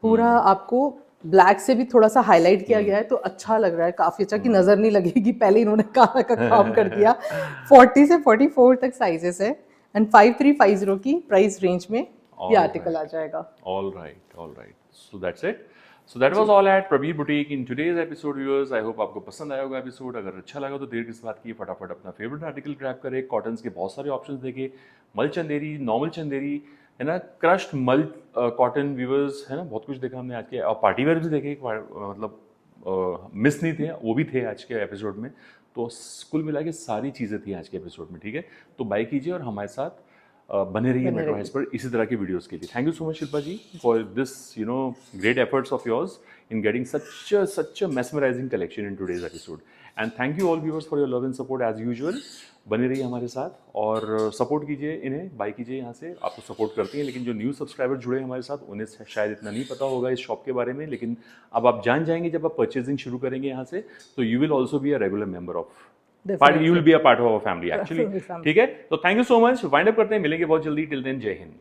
पूरा आपको ब्लैक से भी थोड़ा सा हाईलाइट किया गया है, तो अच्छा लग रहा है, काफी अच्छा, कि नजर नहीं लगेगी पहले इन्होंने काला का काम कर दिया। 40 से 44 तक साइजेस है एंड 5350 की प्राइस रेंज में ये आर्टिकल आ जाएगा। All right. So that's it. So that was all at Prabir Boutique in today's episode, viewers. I hope आपको पसंद आया होगा एपिसोड। अगर अच्छा लगा तो देर किस बात की, फटाफट अपना फेवरेट आर्टिकल ग्रैब करें। कॉटन्स के बहुत सारे ऑप्शंस देखे, मल चंदेरी, नॉर्मल चंदेरी है ना, क्रश्ड मल कॉटन व्यूअर्स है ना, बहुत कुछ देखा हमने आज के। और पार्टी वेयर भी देखे, मतलब मिस नहीं थे, वो भी थे आज के एपिसोड में। तो कुल मिला के सारी चीज़ें थी आज के एपिसोड में, ठीक है। तो बाय कीजिए और हमारे साथ बने रहिए मेट्रो हाइट्स पर इसी तरह के वीडियोस के लिए। Thank you so much Shilpa ji for this great efforts of yours in getting such a mesmerizing collection in today's episode. And thank you all viewers for your love and support as usual. बने रहिए हमारे साथ और support कीजिए इन्हें, bye कीजिए यहाँ से। आपको सपोर्ट करती हैं, लेकिन जो न्यू सब्सक्राइबर जुड़े हमारे साथ उन्हें शायद इतना नहीं पता होगा इस शॉप के बारे में, लेकिन अब आप जान जाएंगे जब आप परचेजिंग शुरू करेंगे यहाँ से। तो you will also be a regular member of you will be a part of our family actually, ठीक है। तो thank you so much, wind up करते हैं, मिलेंगे बहुत जल्दी। टिल देन, जय हिंद।